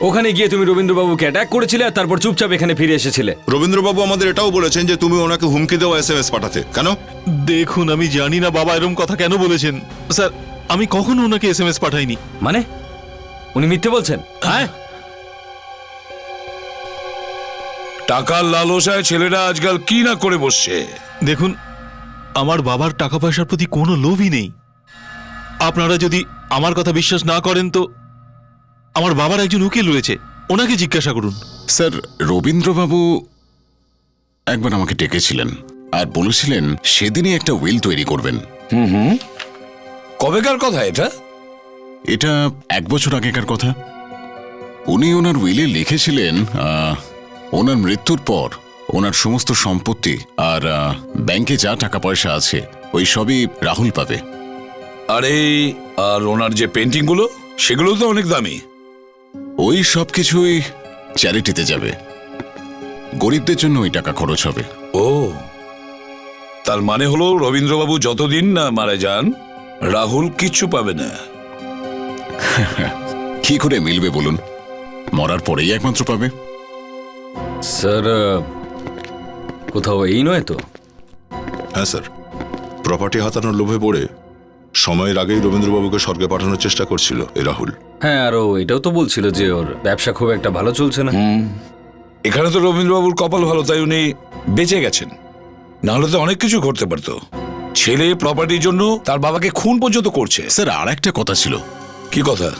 ওখানে গিয়ে তুমি রবীন্দ্রবাবুকে অ্যাটাক করেছিলে আর তারপর চুপচাপ এখানে ফিরে এসেছিলে। রবীন্দ্রবাবু আমাদের এটাও বলেছেন যে তুমি ওনাকে হুমকি দেওয়া SMS পাঠাতে। কেন? দেখুন, আমি জানি না বাবা এরকম কথা কেন বলেছেন। স্যার, আমি কখনো ওনাকে SMS পাঠাইনি। মানে উনি মিথ্যে বলছেন? হ্যাঁ, টাকার লালসায় ছেলেরা আজকাল কি না করে বসছে। দেখুন, আমার বাবার টাকা পয়সার প্রতি কোনো লোভই নেই। আপনারা যদি আমার কথা বিশ্বাস না করেন তো আমার বাবার একজন উকিল রয়েছে, ওনাকে জিজ্ঞাসা করুন। স্যার, রবীন্দ্রবাবু একবার আমাকে ডেকেছিলেন। আর বলেছিলেন সেদিনই একটা উইল তৈরি করবেন। কবেকার কথা এটা? এটা 1 বছর আগেকার কথা। উনি ওনার উইলে লিখেছিলেন ওনার মৃত্যুর পর ওনার সমস্ত সম্পত্তি আর ব্যাংকে যা টাকা পয়সা আছে ওই সবই রাহুল পাবে। আরে, আর ওনার যে পেন্টিংগুলো সেগুলো তো অনেক দামি। ওই সব কিছুই চ্যারিটিতে যাবে, গরিবদের জন্য ওই টাকা খরচ হবে। ও, তার মানে হলো রবীন্দ্রবাবু যতদিন না মারা যান রাহুল কিচ্ছু পাবে না। কি করে মিলবে বলুন? মরার পরেই একমাত্র পাবে। স্যার, কোথাও এই নয় তো? হ্যাঁ স্যার, প্রপার্টি হাতানোর লোভে পড়ে সময়ের আগেই রবীন্দ্রবাবুকে স্বর্গে পাঠানোর চেষ্টা করছিল এই রাহুল। হ্যাঁ, আর ও এটাও তো বলছিল যে ওর ব্যবসা খুব একটা ভালো চলছে না। এখানে তো রবীন্দ্রবাবুর কপাল ভালো, তাই উনি বেঁচে গেছেন। নাহলে তো অনেক কিছু করতে পারতো। ছেলে প্রপার্টির জন্য তার বাবাকে খুন পর্যন্ত করছে। স্যার, আর একটা কথা ছিল। কি কথা?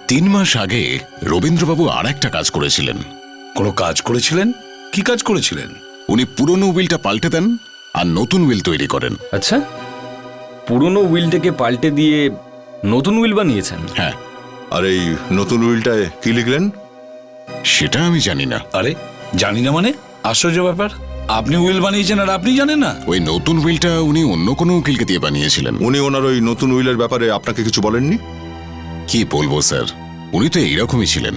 3 মাস আগে রবীন্দ্রবাবু আর একটা কাজ করেছিলেন। কোনো কাজ করেছিলেন? কি কাজ করেছিলেন? উনি পুরনো উইলটা পাল্টে দেন আর নতুন উইল তৈরি করেন। আচ্ছা, পুরনো উইলটাকে পাল্টে দিয়ে নতুন উইল বানিয়েছেন? হ্যাঁ। আর এই নতুন উইলটায় কি লিখলেন? সেটা আমি জানি না। আরে, জানি না মানে? আশ্চর্য ব্যাপার, আপনি উইল বানিয়েছেন আর আপনি জানেন না? ওই নতুন উইলটা উনি অন্য কোনো উকিলকে দিয়ে বানিয়েছিলেন। উনি ওনার ওই নতুন উইলের ব্যাপারে আপনাকে কিছু বলেননি? কি বলবো স্যার, উনি তো এইরকমই ছিলেন।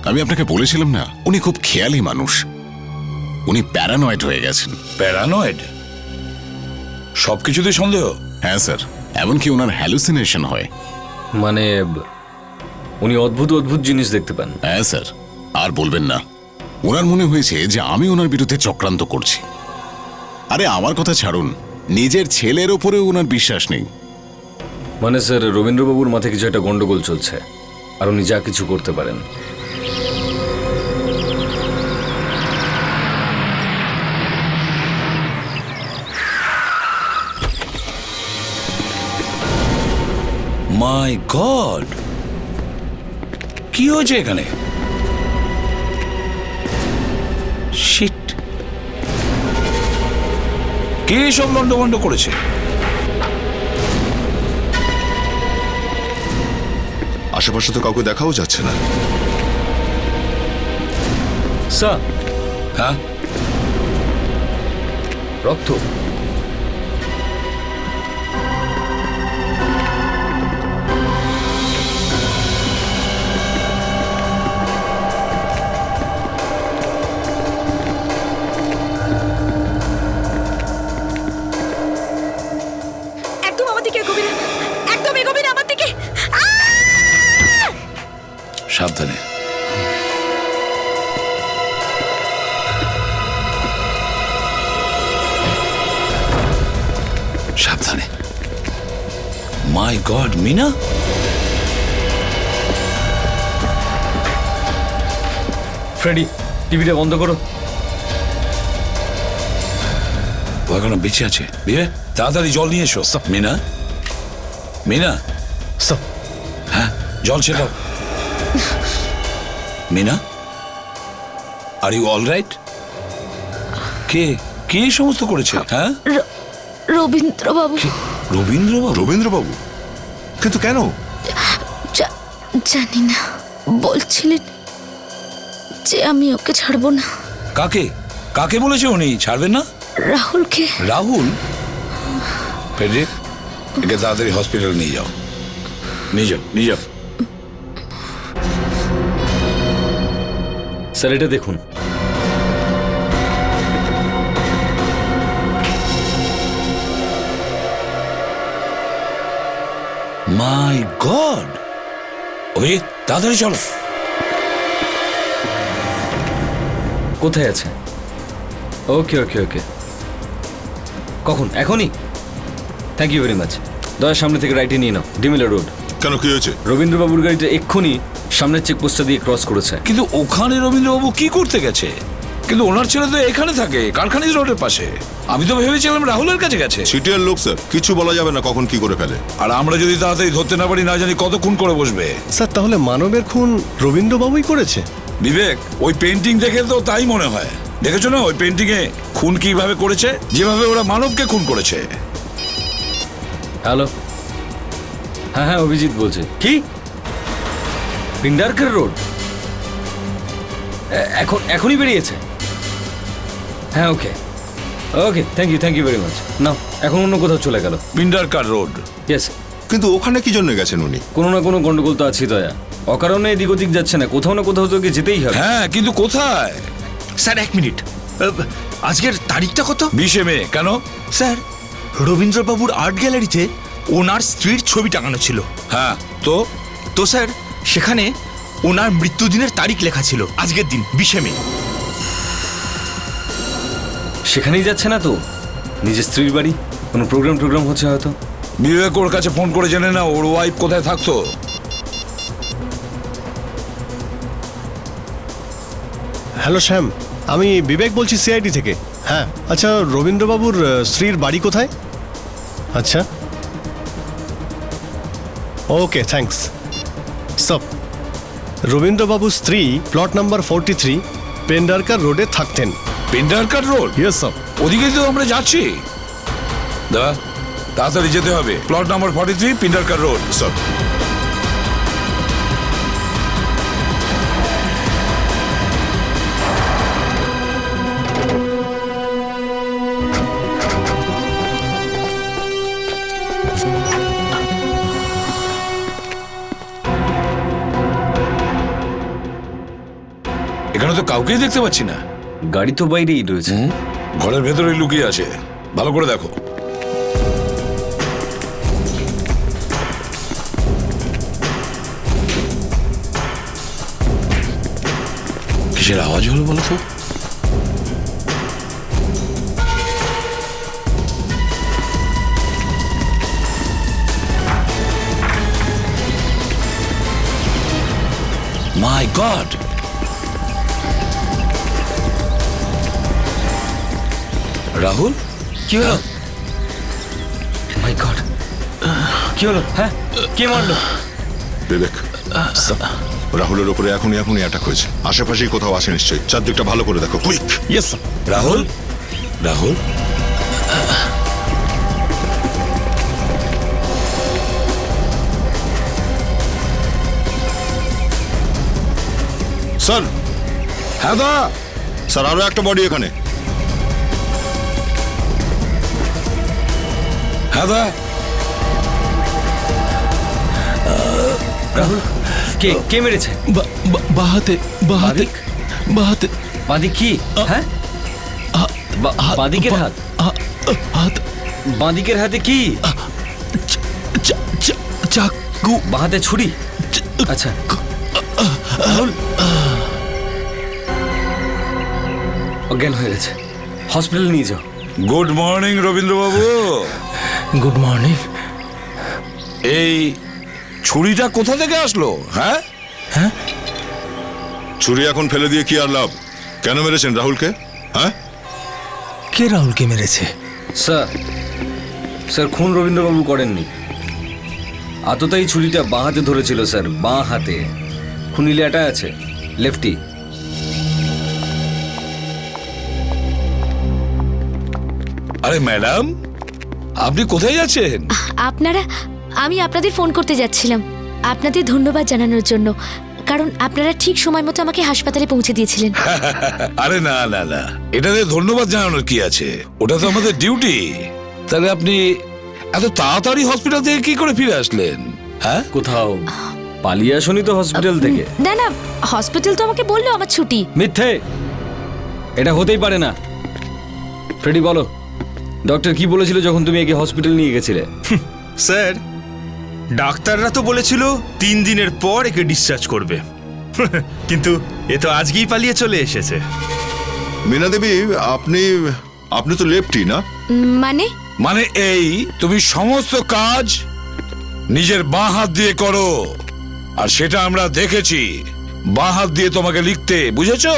আমি আপনাকে বলেছিলাম না, উনি খুব খেয়ালি মানুষ। উনি প্যারানয়েড হয়ে গেছেন। প্যারানয়েড? সবকিছুতে সন্দেহ? হ্যাঁ স্যার, এমনকি ওনার হ্যালুসিনেশন হয়। মানে উনি অদ্ভুত অদ্ভুত জিনিস দেখতে পান? হ্যাঁ স্যার, আর বলবেন না। ওনার মনে হয়েছে যে আমি ওনার বিরুদ্ধে চক্রান্ত করছি। আরে আমার কথা ছাড়ুন, নিজের ছেলের ওপরে ওনার বিশ্বাস নেই। মানে স্যার, রবীন্দ্রবাবুর মাথায় কিছু একটা গন্ডগোল চলছে, আর উনি যা কিছু করতে পারেন। মাই গড, কি হয়েছে এখানে? শিট, কে সব লন্ডভন্ড করেছে? আশেপাশে তো কাউকে দেখাও যাচ্ছে না। স্যার। হ্যাঁ, রক্ত। একদম আমার দিকে এগোবি না, একদম এগোবি না আমার দিকে। সাবধানে। সাবধানে। মাই গড, মিনা? ফ্রেডি, টিভিটা বন্ধ করো। ও এখনো বেঁচে আছে। বিবে, তাড়াতাড়ি জল নিয়ে এসো। মিনা, মিনা। স্যার। হ্যাঁ, জল ছেটাও। Mina, are you all right? কে কে এই সমস্ত করেছে? হ্যাঁ, রবীন্দ্রবাবু। রবীন্দ্রবাবু? রবীন্দ্রবাবু? কিন্তু কেন? জানি না, বলছিলেন যে আমি ওকে ছাড়বো না। কাকে কাকে বলেছে উনি ছাড়বেন না? রাহুলকে। রাহুল? ফেডরিক, একে তাড়াতাড়ি হসপিটালে নিয়ে যাও। নিয়ে যাও, নিয়ে যাও। স্যার, এটা দেখুন। মাই গড! অভিজিৎ, তাড়াতাড়ি চলো। কোথায় আছে? ওকে ওকে ওকে। কখন? এখনই? Thank you very much. দয়া সামনে থেকে রাইটে নিয়ে নাও, ডিমিলা রোড। কেন, কি হয়েছে? রবীন্দ্রবাবুর গাড়িটা এক্ষুনি সামনের চেকপোস্টটা দিয়ে ক্রস করেছে। কিন্তু ওখানে রবীন্দ্রবাবু কি করতে গেছে? কিন্তু ওনার ছেলে তো এখানে থাকে, কারখানি রোডের পাশে। আমি তো ভেবেছিলাম রাহুলের কাছে গেছে। সিটিয়ার লোক স্যার, কিছু বলা যাবে না কখন কি করে ফেলে। আর আমরা যদি তাড়াতাড়ি ধরতে না পারি, না জানি কত খুন করে বসবে। স্যার, তাহলে মানবের খুন রবীন্দ্রবাবুই করেছে? বিবেক, ওই পেন্টিং দেখে তো তাই মনে হয়। দেখেছো না ওই পেন্টিং এ খুন কিভাবে করেছে, যেভাবে ওরা মানবকে খুন করেছে। হ্যালো, হ্যাঁ হ্যাঁ অভিজিৎ বলছে। কি পিন্ডারকার রোড এখনই বেরিয়েছে? হ্যাঁ ওকে ওকে, থ্যাংক ইউ ভেরি মাচ। নাও এখন অন্য কোথাও চলে গেল। পিন্ডারকার রোড। ইয়েস। কিন্তু ওখানে কি জন্য গেছেন উনি? কোনো না কোনো গন্ডগোল তো আছেই দয়া, অকারণে এদিক ওদিক যাচ্ছে না, কোথাও না কোথাও তোকে যেতেই হবে। হ্যাঁ কিন্তু কোথায়? স্যার 1 মিনিট, আজকের তারিখটা কত? 20 মে। কেন? স্যার রবীন্দ্রবাবুর আর্ট গ্যালারিতে ওনার স্ত্রীর ছবি টাঙানো ছিল। হ্যাঁ তো তো স্যার সেখানে ওনার মৃত্যুদিনের তারিখ লেখা ছিল আজকের দিন 20 মে। সেখানেই যাচ্ছে না তো, নিজের স্ত্রীর বাড়ি, কোনো প্রোগ্রাম হচ্ছে হয়তো। বিবেক ওর কাছে ফোন করে জেনে না ওর ওয়াইফ কোথায় থাকতো। হ্যালো শ্যাম, আমি বিবেক বলছি সিআইডি থেকে। হ্যাঁ আচ্ছা, রবীন্দ্রবাবুর স্ত্রীর বাড়ি কোথায়? আচ্ছা ওকে, থ্যাঙ্কস। সব রবীন্দ্রবাবুর স্ত্রী প্লট নাম্বার 43 পেন্ডারকার রোডে থাকতেন। পিন্ডারকার রোড? Yes sir. ওদিকে তো আমরা যাচ্ছি। দা তাড়াতাড়ি যেতে হবে। Plot number 43 Pindarkar road. Sir এখানে তো কাউকেই দেখতে পাচ্ছি না। গাড়ি তো বাইরেই রয়েছে। ঘরের ভেতরেই লুকিয়ে আছে, ভালো করে দেখো। কিসের আওয়াজ হলো বলো তো? মাই গড! রাহুল, কি হলো? মাই গড, কি হলো? হ্যাঁ কে মারলো? বিবেক, রাহুলের ওপরে এখনই অ্যাটাক হয়েছে। আশেপাশেই কোথাও আসে নিশ্চয়ই, চারদিকটা ভালো করে দেখো, quick. Yes sir. Rahul, Rahul, sir, হ্যাঁ দা, স্যার আরো একটা বডি এখানে। হ্যাঁ দা। রাহুল, কে মেরেছে? বাহাতে বাদিক? বাদিক কি? হ্যাঁ বাদিকের হাত? হাত বাদিকের হাতে কি? চাকু। বাহাতে ছুরি? আচ্ছা রাহুল অজ্ঞান হয়ে গেছে, হসপিটাল নিয়ে যাও। গুড মর্নিং রবীন্দ্রবাবু। Good morning. এই ছুরিটা কোথা থেকে আসলো? হ্যাঁ ছুরি এখন ফেলে দিয়ে কি আর লাভ? কেন মেরেছেন রাহুলকে? হ্যাঁ, কে রাহুলকে মেরেছে? স্যার খুন রবীন্দ্রবাবু করেননি। আততায়ী ছুরিটা বাঁ হাতে ধরেছিল স্যার, বাঁ হাতে। খুনি লেটা আছে লেফটি। আরে ম্যাডাম, আপনি কোথায় যাচ্ছেন? আমি আপনাদের ফোন করতে যাচ্ছিলাম, আপনাদের ধন্যবাদ জানানোর জন্য, কারণ আপনারা ঠিক সময় মতো আমাকে হাসপাতালে পৌঁছে দিয়েছিলেন। আরে না না না, এটাতে ধন্যবাদ জানানোর কি আছে? ওটা তো আমাদের ডিউটি। তাহলে আপনি এত তাড়াতাড়ি হসপিটাল থেকে কি করে ফিরে আসলেন? হ্যাঁ, কোথাও পালিয়ে আসনি তো হসপিটাল থেকে? না না, হসপিটাল তো আমাকে বললো আমার ছুটি। মিথ্যে, এটা হতেই পারে না। ফ্রেডি বলো, ডক্টর কি বলেছিল যখন তুমি একে হসপিটাল নিয়ে গেছিলে? স্যার ডাক্তাররা তো বলেছিল 3 দিনের পর একে ডিসচার্জ করবে, কিন্তু এ তো আজকেই পালিয়ে চলে এসেছে। মীনা দেবী, আপনি তো লেফটি না? মানে এই তুমি সমস্ত কাজ নিজের বাঁ হাত দিয়ে করো, আর সেটা আমরা দেখেছি। বাঁ হাত দিয়ে তোমাকে লিখতে, বুঝেছো?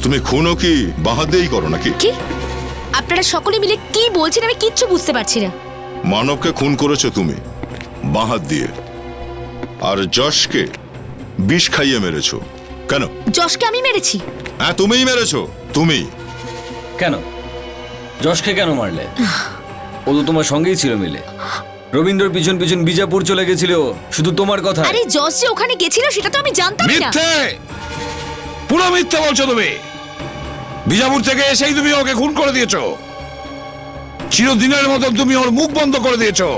তুমি খুনও কি বাঁ হাত দিয়েই করো নাকি? কি আপনারা সকলে মিলে কি বলছেন আমি কিচ্ছু বুঝতে পারছি না। মানবকে খুন করেছো তুমি বাঁ হাত দিয়ে, আর যশকে বিষ খাইয়ে মেরেছো কেন? যশকে আমি মেরেছি? হ্যাঁ, তুমিই মেরেছো, তুমি। কেন যশকে কেন মারলে? ও তো তোমার সঙ্গেই ছিল মিলে। রবীন্দ্রর পিছন পিছন বিজাপুর চলে গেছিল শুধু তোমার কথা। আরে যশ যে ওখানে গেছিল সেটা তো আমি জানতাম না। মিথ্যে, পুরো মিথ্যে বলছো তুমি। বিজাপুর থেকে এসেই তুমি ওকে খুন করে দিয়েছো। চিরদিনের মতন তুমি ওর মুখ বন্ধ করে দিয়েছো।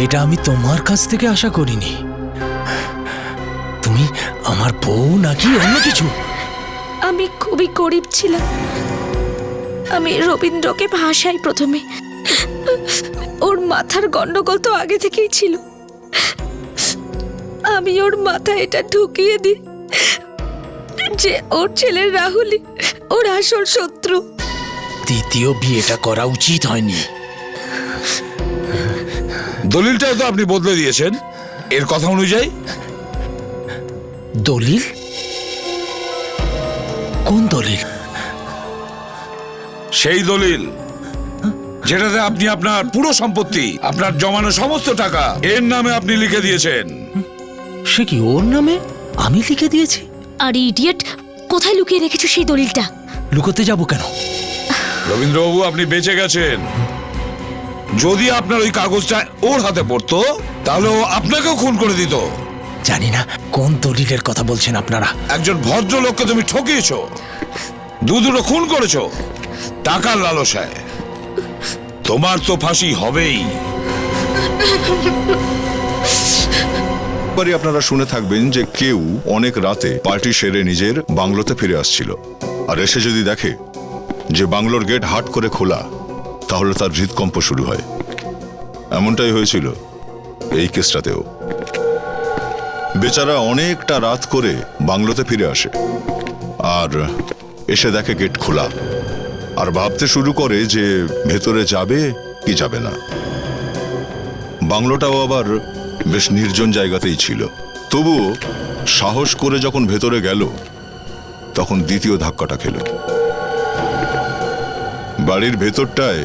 এটা আমি তোমার কাছ থেকে আশা করিনি। তুমি আমার বউ নাকি অন্য কিছু? আমি খুবই গরিব ছিলাম। আমি রবীন্দ্রকে ভাসাই প্রথমে। ওর মাথার গন্ডগোল তো আগে থেকেই ছিল। আমি ওর মাথায় এটা ঢুকিয়ে দিই যে ওর ছেলে রাহুলই ওর আসল শত্রু। দ্বিতীয় বিয়েটা করা উচিত হয়নি। দলিলটাও তো আপনি বদলে দিয়েছেন এর কথা অনুযায়ী। দলিল? কোন দলিল? সেই দলিল যেটাতে আপনি আপনার পুরো সম্পত্তি, আপনার জমানো সমস্ত টাকা এর নামে আপনি লিখে দিয়েছেন। সে কি ওর নামে আমি লিখে দিয়েছি? আরে ইডিয়েট, কোথায় লুকিয়ে রেখেছো সেই দলিলটা? লুকোতে যাব কেন? রবীন্দ্রবাবু, আপনি বেঁচে গেছেন। যদি আপনার ওই কাগজটা ওর হাতে পড়তো তাহলে ও আপনাকেও খুন করে দিত। জানি না কোন দলিলের কথা বলছেন আপনারা। একজন ভদ্রলোককে তুমি ঠকিয়েছো, দুটো খুন করেছো টাকার লালসায়। তোমার তো ফাঁসি হবেই। পরে আপনারা শুনে থাকবেন যে কেউ অনেক রাতে পার্টি সেরে নিজের বাংলোতে ফিরে আসছিল, আর এসে যদি দেখে যে বাংলোর গেট হাট করে খোলা, তাহলে তার হৃদকম্প শুরু হয়। এমনটাই হয়েছিল এই কেসটাতেও। বেচারা অনেকটা রাত করে বাংলোতে ফিরে আসে আর এসে দেখে গেট খোলা, আর ভাবতে শুরু করে যে ভেতরে যাবে কি যাবে না। বাংলোটাও আবার বেশ নির্জন জায়গাতেই ছিল। তবুও সাহস করে যখন ভেতরে গেল তখন দ্বিতীয় ধাক্কাটা খেল। বাড়ির ভেতরটায়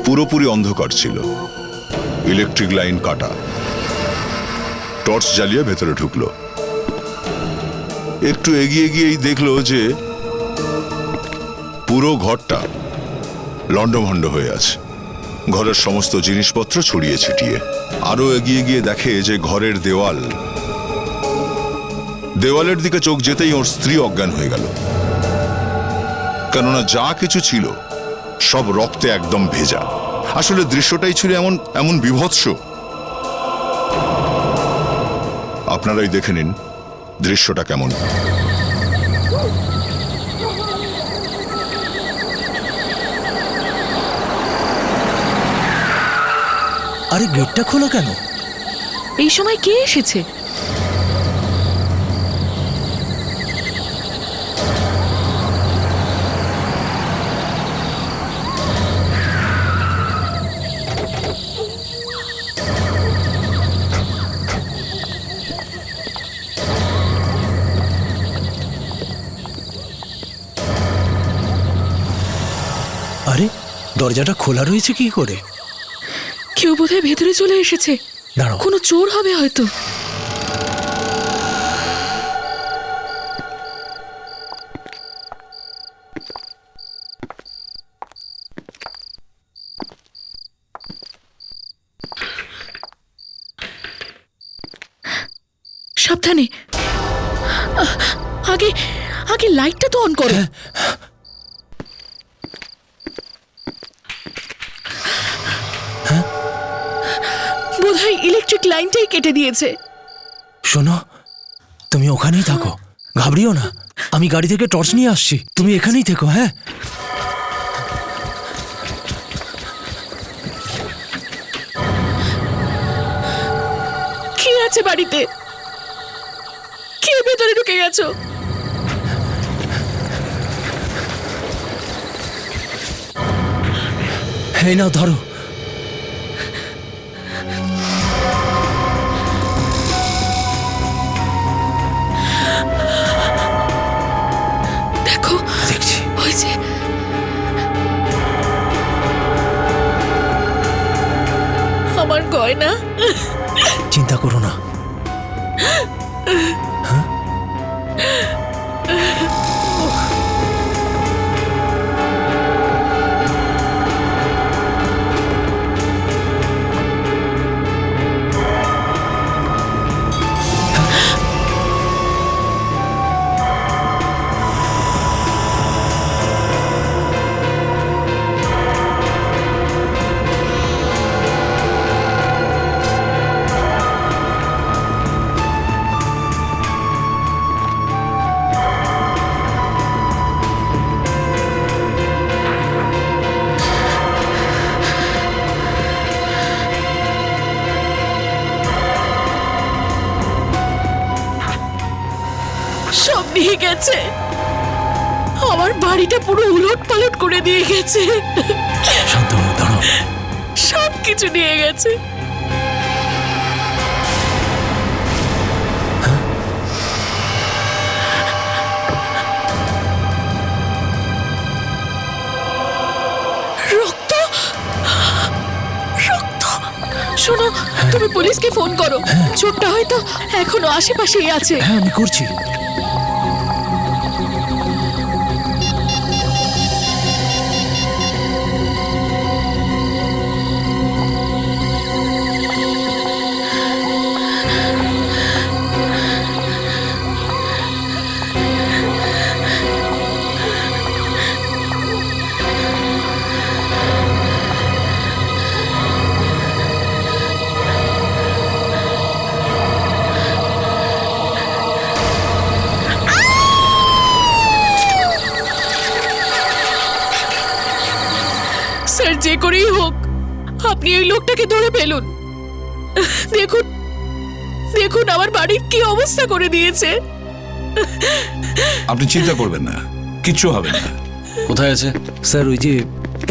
পুরোপুরি অন্ধকার ছিল, ইলেকট্রিক লাইন কাটা। টর্চ জ্বালিয়ে ভেতরে ঢুকলো। একটু এগিয়ে গিয়েই দেখলো যে পুরো ঘরটা লণ্ডভণ্ড হয়ে আছে, ঘরের সমস্ত জিনিসপত্র ছড়িয়ে ছিটিয়ে। আরো এগিয়ে গিয়ে দেখে যে ঘরের দেওয়ালের দিকে চোখ যেতেই ওর স্ত্রী অজ্ঞান হয়ে গেল, কেননা যা কিছু ছিল সব রক্তে একদম ভেজা। আসলে দৃশ্যটাই ছিল এমন বিভৎস। আপনারাই দেখে নিন দৃশ্যটা কেমন। আরে গেটটা খোলা কেন? এই সময় কে এসেছে? আরে দরজাটা খোলা রয়েছে কি করে? কেউ বোধহয় ভেতরে চলে এসেছে। দাঁড়াও, কোনো চোর হবে হয়তো। সাবধানে, আগে আগে লাইটটা তো অন করো। বোধহয় ইলেকট্রিক লাইনটাই কেটে দিয়েছে। শোনো, তুমি ওখানেই থাকো, ঘাবড়িও না। আমি গাড়ি থেকে টর্চ নিয়ে আসছি, তুমি এখানেই থেকো। হ্যাঁ, কে আছে বাড়িতে? কে ভেতরে ঢুকে গেছো? এই নাও ধরো। দেখো, হয় না? চিন্তা করো না। সব নিয়ে গেছে, আমার বাড়িটা পুরো উলট পালট করে দিয়ে গেছে, শান্ত হও, দাঁড়াও। সব কিছু নিয়ে গেছে। রক্ত, রক্ত। শোনো, তুমি পুলিশকে ফোন করো, চোরটা হয়তো এখনো আশেপাশেই আছে। হ্যাঁ, আমি করছি। স্যার, যে করেই হোক আপনি এই লোকটাকে ধরে ফেলুন। দেখুন, দেখুন আমার বাড়ির কি অবস্থা করে দিয়েছে। আপনি চিন্তা করবেন না, কিচ্ছু হবে না। কোথায় আছে? স্যার, ওই যে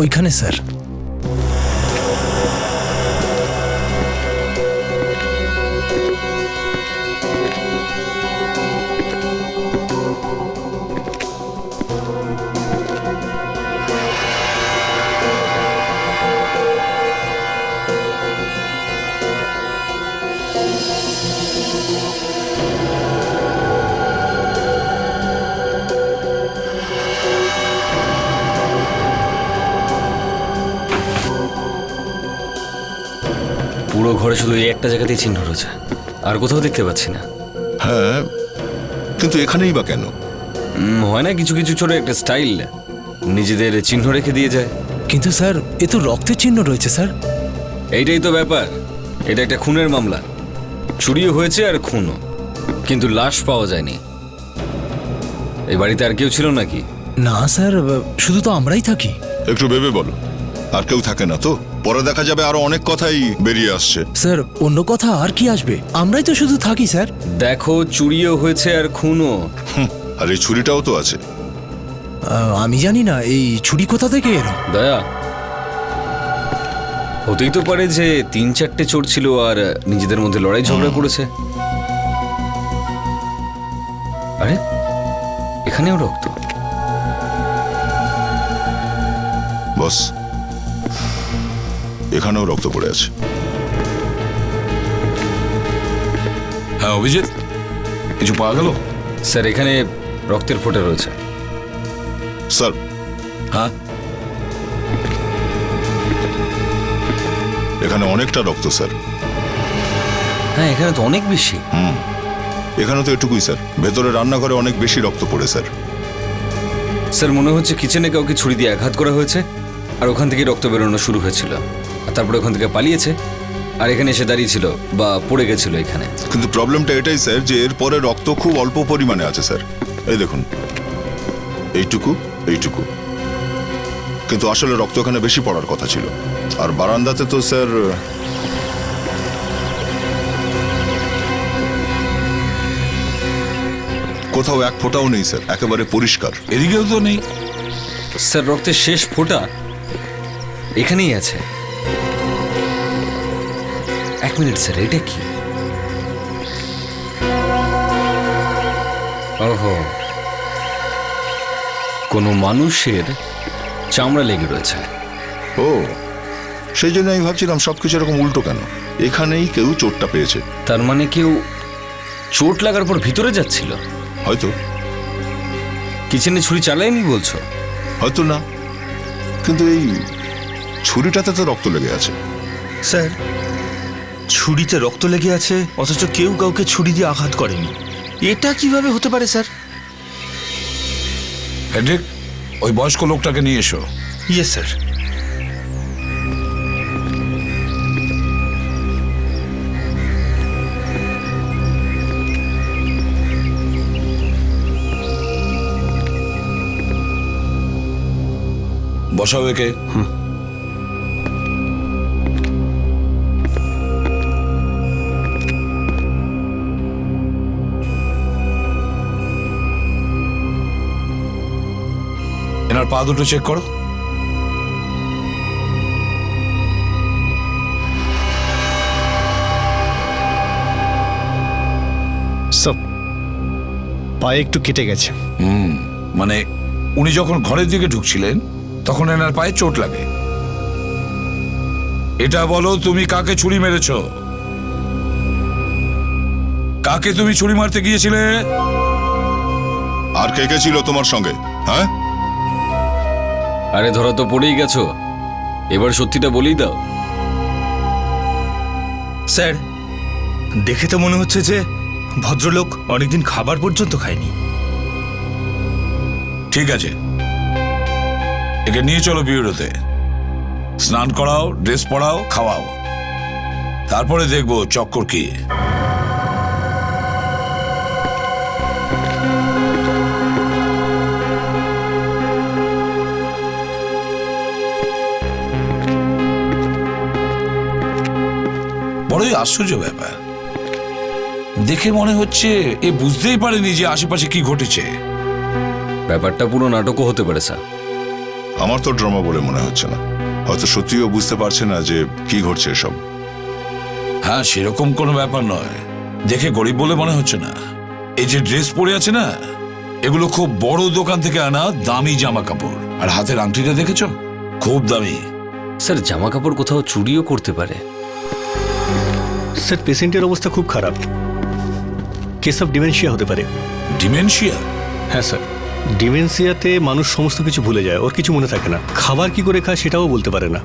ওইখানে স্যার। পুরো ঘরে শুধু এই একটা জায়গাতেই চিহ্ন রয়েছে, আর কোথাও দেখতে পাচ্ছি না। হ্যাঁ, কিন্তু এখানেই বা কেন? হয় না কিছু কিছু ছোট একটা স্টাইল, নিজেদের চিহ্ন রেখে দিয়ে যায়। কিন্তু স্যার, এ তো রক্তের চিহ্ন রয়েছে স্যার। এইটাই তো ব্যাপার, এটা একটা খুনের মামলা। চুরিও হয়েছে আর খুনও, কিন্তু লাশ পাওয়া যায়নি। এই বাড়িতে আর কেউ ছিল নাকি? না স্যার, শুধু তো আমরাই থাকি। একটু ভেবে বলো, আর কেউ থাকে না তো? পরে দেখা যাবে আরো অনেক কথাই বেরিয়ে আসছে। স্যার, অন্য কথা আর কি আসবে? আমরাই তো শুধু থাকি স্যার। দেখো, চুরিও হয়েছে আর খুনও। আর এই ছুরিটাও তো আছে। আমি জানি না এই ছুরি কোথা থেকে এলো। দয়া, হতেই তো পারে যে 3-4টে চোর ছিল আর নিজেদের মধ্যে লড়াই ঝগড়া করেছে। আরে, এখানেও রক্ত। বস, এখানেও রক্ত পড়ে আছে। হ্যাঁ অভিজিৎ, কিছু পাওয়া গেল? স্যার, এখানে রক্তের ফোঁটা রয়েছে। স্যার, হ্যাঁ, এখানে অনেকটা রক্ত স্যার। হ্যাঁ, এখানে তো অনেক বেশি। এখানে তো এটুকুই স্যার, ভেতরে রান্নাঘরে অনেক বেশি রক্ত পড়ে স্যার। স্যার, মনে হচ্ছে কিচেনে কাউকে ছুরি দিয়ে আঘাত করা হয়েছে, আর ওখান থেকে রক্ত বেরোনো শুরু হয়েছিল, আর তারপরে ওখান থেকে পালিয়েছে, আর এখানে এসে দাঁড়িয়েছিল বা পড়ে গেছিল এখানে। কিন্তু প্রবলেমটা এটাই স্যার যে এরপরে রক্ত খুব অল্প পরিমাণে আছে স্যার। এই দেখুন, এইটুকু এইটুকু, কিন্তু আসলে রক্ত এখানে বেশি পড়ার কথা ছিল। আর বারান্দাতে তো স্যার কোথাও এক ফোঁটাও নেই স্যার, একেবারে পরিষ্কার। এদিকেও তো নেই। স্যার, রক্তের শেষ ফোঁটা এখানেই আছে। 1 মিনিট স্যার, এটা কি? ওহো, কোনো মানুষের চামড়া লেগে রয়েছে। ও, সেই জন্য আমি ভাবছিলাম সবকিছু এরকম উল্টো কেন। এখানেই কেউ চোটটা পেয়েছে। তার মানে কেউ চোট লাগার পর ভিতরে যাচ্ছিল? হয়তো, কিচেনে ছুরি চালায়নি বলছো? হয়তো না, কিন্তু এই ছুরিটাতে তো রক্ত লেগে আছে। স্যার, ছুরিতে রক্ত লেগে আছে অথচ কেউ কাউকে ছুরি দিয়ে আঘাত করেনি, এটা কিভাবে হতে পারে স্যার? হেডরিক, ওই বয়স্ক লোকটাকে নিয়ে এসো। Yes sir. বসাও একে। এনার পা দুটো চেক করো। সব পায়ে একটু কেটে গেছে। মানে উনি যখন ঘরের দিকে ঢুকছিলেন তখন এনার পায়ে চোট লাগে। এটা বলো, তুমি কাকে ছুরি মেরেছ? কাকে তুমি ছুরি মারতে গিয়েছিলে? আর কে কে ছিল তোমার সঙ্গে? হ্যাঁ, আরে ধরা তো পড়েই গেছো, এবার সত্যিটা বলেই দাও। স্যার, দেখে তো মনে হচ্ছে যে ভদ্রলোক অনেকদিন খাবার পর্যন্ত খায়নি। ঠিক আছে, একে নিয়ে চলো বিউরোতে, স্নান করাও, ড্রেস পরাও, খাওয়াও, তারপরে দেখবো চক্কর কি। বড়ই আশ্চর্য ব্যাপার, দেখে মনে হচ্ছে এ বুঝতেই পারেনি যে আশেপাশে কি ঘটেছে। ব্যাপারটা পুরো নাটকও হতে পারে স্যার। আমার তো ড্রামা বলে মনে হচ্ছে না। হয়তো সত্যিও বুঝতে পারছে না যে কি ঘটছে এসব। হ্যাঁ, সেরকম কোনো ব্যাপার নয়, দেখে গরিব বলে মনে হচ্ছে না। এই যে ড্রেস পরে আছে না, এগুলো খুব বড় দোকান থেকে আনা দামি জামা কাপড়। আর হাতের আংটিটা দেখেছো, খুব দামি। স্যার, জামা কাপড় কোথাও চুরিও করতে পারে। স্যার, পেশেন্টের অবস্থা খুব খারাপ, কেস অফ ডিমেনশিয়া হতে পারে। ডিমেনশিয়া? হ্যাঁ স্যার, ডিমেনশিয়াতে মানুষ সমস্ত কিছু ভুলে যায়, ওর কিছু মনে থাকে না, খাবার কি করে খায় সেটাও বলতে পারে না,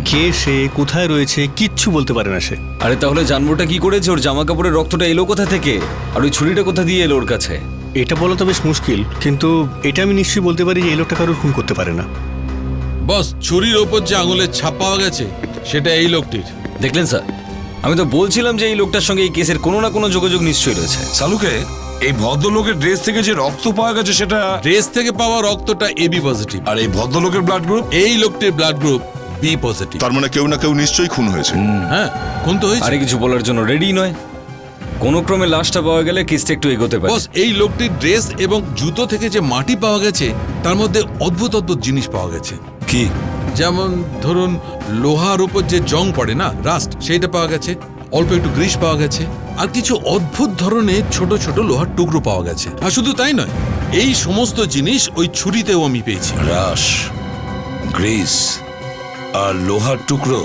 কে সে, কোথায় রয়েছে কিচ্ছু বলতে পারে না সে। আরে তাহলে জানবোটা কি করেছে ওর জামা কাপড়ের রক্তটা এলো কোথা থেকে, আর ওই ছুরিটা কোথা দিয়ে এলো ওর কাছে? এটা বলা তো বেশ মুশকিল, কিন্তু এটা আমি নিশ্চয়ই বলতে পারি যে এই লোকটা কারোর খুন করতে পারে না। বস, ছুরির ওপর যে আঙুলের ছাপ পাওয়া গেছে সেটা এই লোকটির। দেখলেন স্যার, আমি তো বলছিলাম যে এই লোকটার সঙ্গে এই কেসের কোনো না কোনো যোগাযোগ নিশ্চয়ই রয়েছে। সালুকে, এই ভদ্রলোকের ড্রেস থেকে যে রক্ত পাওয়া গেছে সেটা ড্রেস থেকে পাওয়া রক্তটা এবি পজিটিভ, আর এই ভদ্রলোকের ব্লাড গ্রুপ? এই লোকটির ব্লাড গ্রুপ বি পজিটিভ। তার মানে কেউ না কেউ নিশ্চয়ই খুন হয়েছে। হ্যাঁ, খুন তো হয়েছে। আরে কিছু বলার জন্য রেডি নয়, কোনো ক্রমে লাশটা পাওয়া গেলে কেসটা একটু এগোতে পারে। বস, এই লোকটির ড্রেস এবং জুতো থেকে যে মাটি পাওয়া গেছে তার মধ্যে অদ্ভুত অদ্ভুত জিনিস পাওয়া গেছে। কি? যেমন ধরুন, লোহার উপর যে জং পড়ে না, রাস্ট, সেইটা পাওয়া গেছে, অল্প একটু গ্রিস পাওয়া গেছে, আর কিছু অদ্ভুত ধরনের ছোট ছোট লোহার টুকরো পাওয়া গেছে। আর শুধু তাই নয়, এই সমস্ত জিনিস ওই ছুরিতেও আমি পেয়েছি। রাশ, গ্রিস আর লোহার টুকরো,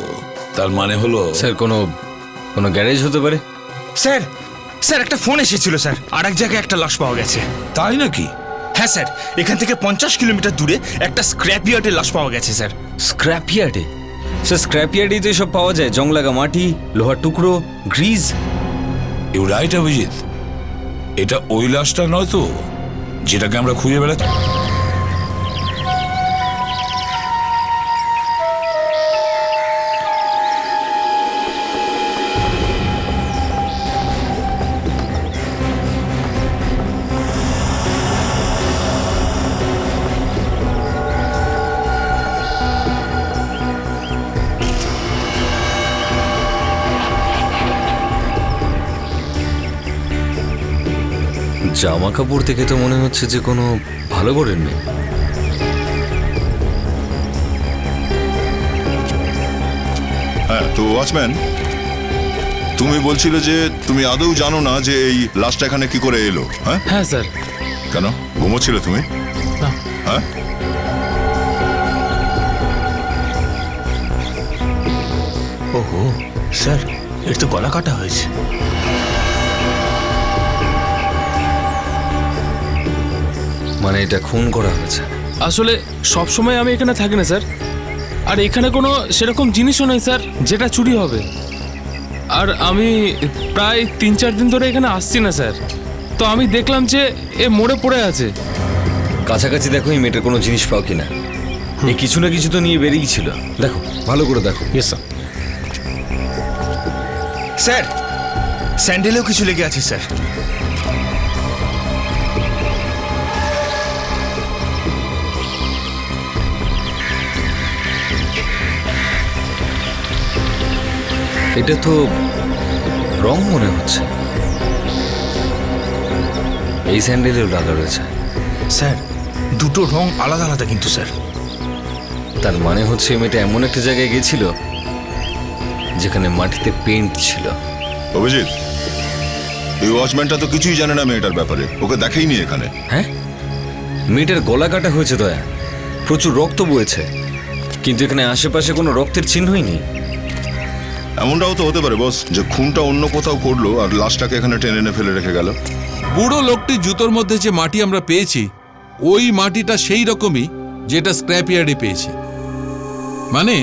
তার মানে হলো স্যার কোনো কোনো গ্যারেজ হতে পারে। স্যার, স্যার একটা ফোন এসেছিল স্যার, আর এক জায়গায় একটা লাশ পাওয়া গেছে। তাই নাকি? হ্যাঁ স্যার, এখান থেকে 50 কিলোমিটার দূরে একটা স্ক্র্যাপ ইয়ার্ডে লাশ পাওয়া গেছে স্যার। স্ক্র্যাপ ইয়ার্ডে? স্যার, স্ক্র্যাপ ইয়ার্ডেই তো সব পাওয়া যায়, জং লাগা মাটি, লোহার টুকরো, গ্রিজ। ইউ রাইট অভিজিৎ, এটা ওই লাশটা নয় তো যেটাকে আমরা খুঁজে বেড়াচ্ছি? জামা কাপড় থেকে তো মনে হচ্ছে যে কোনো ভালো ঘরের নেই। হ্যাঁ, তো ওয়াচম্যান, তুমি বলছিলে যে তুমি আদৌ জানো না যে এই লাশটা এখানে কি করে এলো। হ্যাঁ হ্যাঁ স্যার। কেন ঘুমোচ্ছিলে তুমি? হ্যাঁ, ওহো স্যার, এর তো গলা কাটা হয়েছে। মানে এটা খুন করা হয়েছে? আসলে সব সময় আমি এখানে থাকি না স্যার, আর এখানে কোনো সেরকম জিনিসও নেই স্যার যেটা চুরি হবে। আর আমি প্রায় 3-4 দিন ধরে এখানে আসছি না স্যার, তো আমি দেখলাম যে এ মরে পড়ে আছে। কাছাকাছি দেখো এই মেয়েটার কোনো জিনিস পাও কিনা। এই কিছু না কিছু তো নিয়ে বেরিয়েছিল, দেখো ভালো করে দেখো। Yes sir. স্যার, স্যান্ডেলেও কিছু লেগে আছে স্যার। এটা তো রং মনে হচ্ছে, এই স্যান্ডেলেও লাগা রয়েছে। স্যার, দুটো রং আলাদা আলাদা কিন্তু স্যার। তার মানে হচ্ছে এই মেয়েটা এমন একটা জায়গায় গেছিল যেখানে মাটিতে পেইন্ট ছিল। অভিজিৎ, এই ওয়াচম্যানটা তো কিছুই জানে না মেয়েটার ব্যাপারে, ওকে দেখেই নি এখানে। হ্যাঁ, মেয়েটার গলা কাটা হয়েছে দয়া, প্রচুর রক্ত বয়েছে, কিন্তু এখানে আশেপাশে কোনো রক্তের চিহ্নই নেই। এমনটাও তো হতে পারে বস, যে খুনটা অন্য কোথাও করলো আর লাশটাকে এখানে টেনে এনে ফেলে রেখে গেল। বুড়ো লোকটির জুতোর মধ্যে যে মাটি আমরা পেয়েছি, ওই মাটিটা সেই রকমই যেটা স্ক্র্যাপ ইয়ার্ডে পেয়েছি। মানে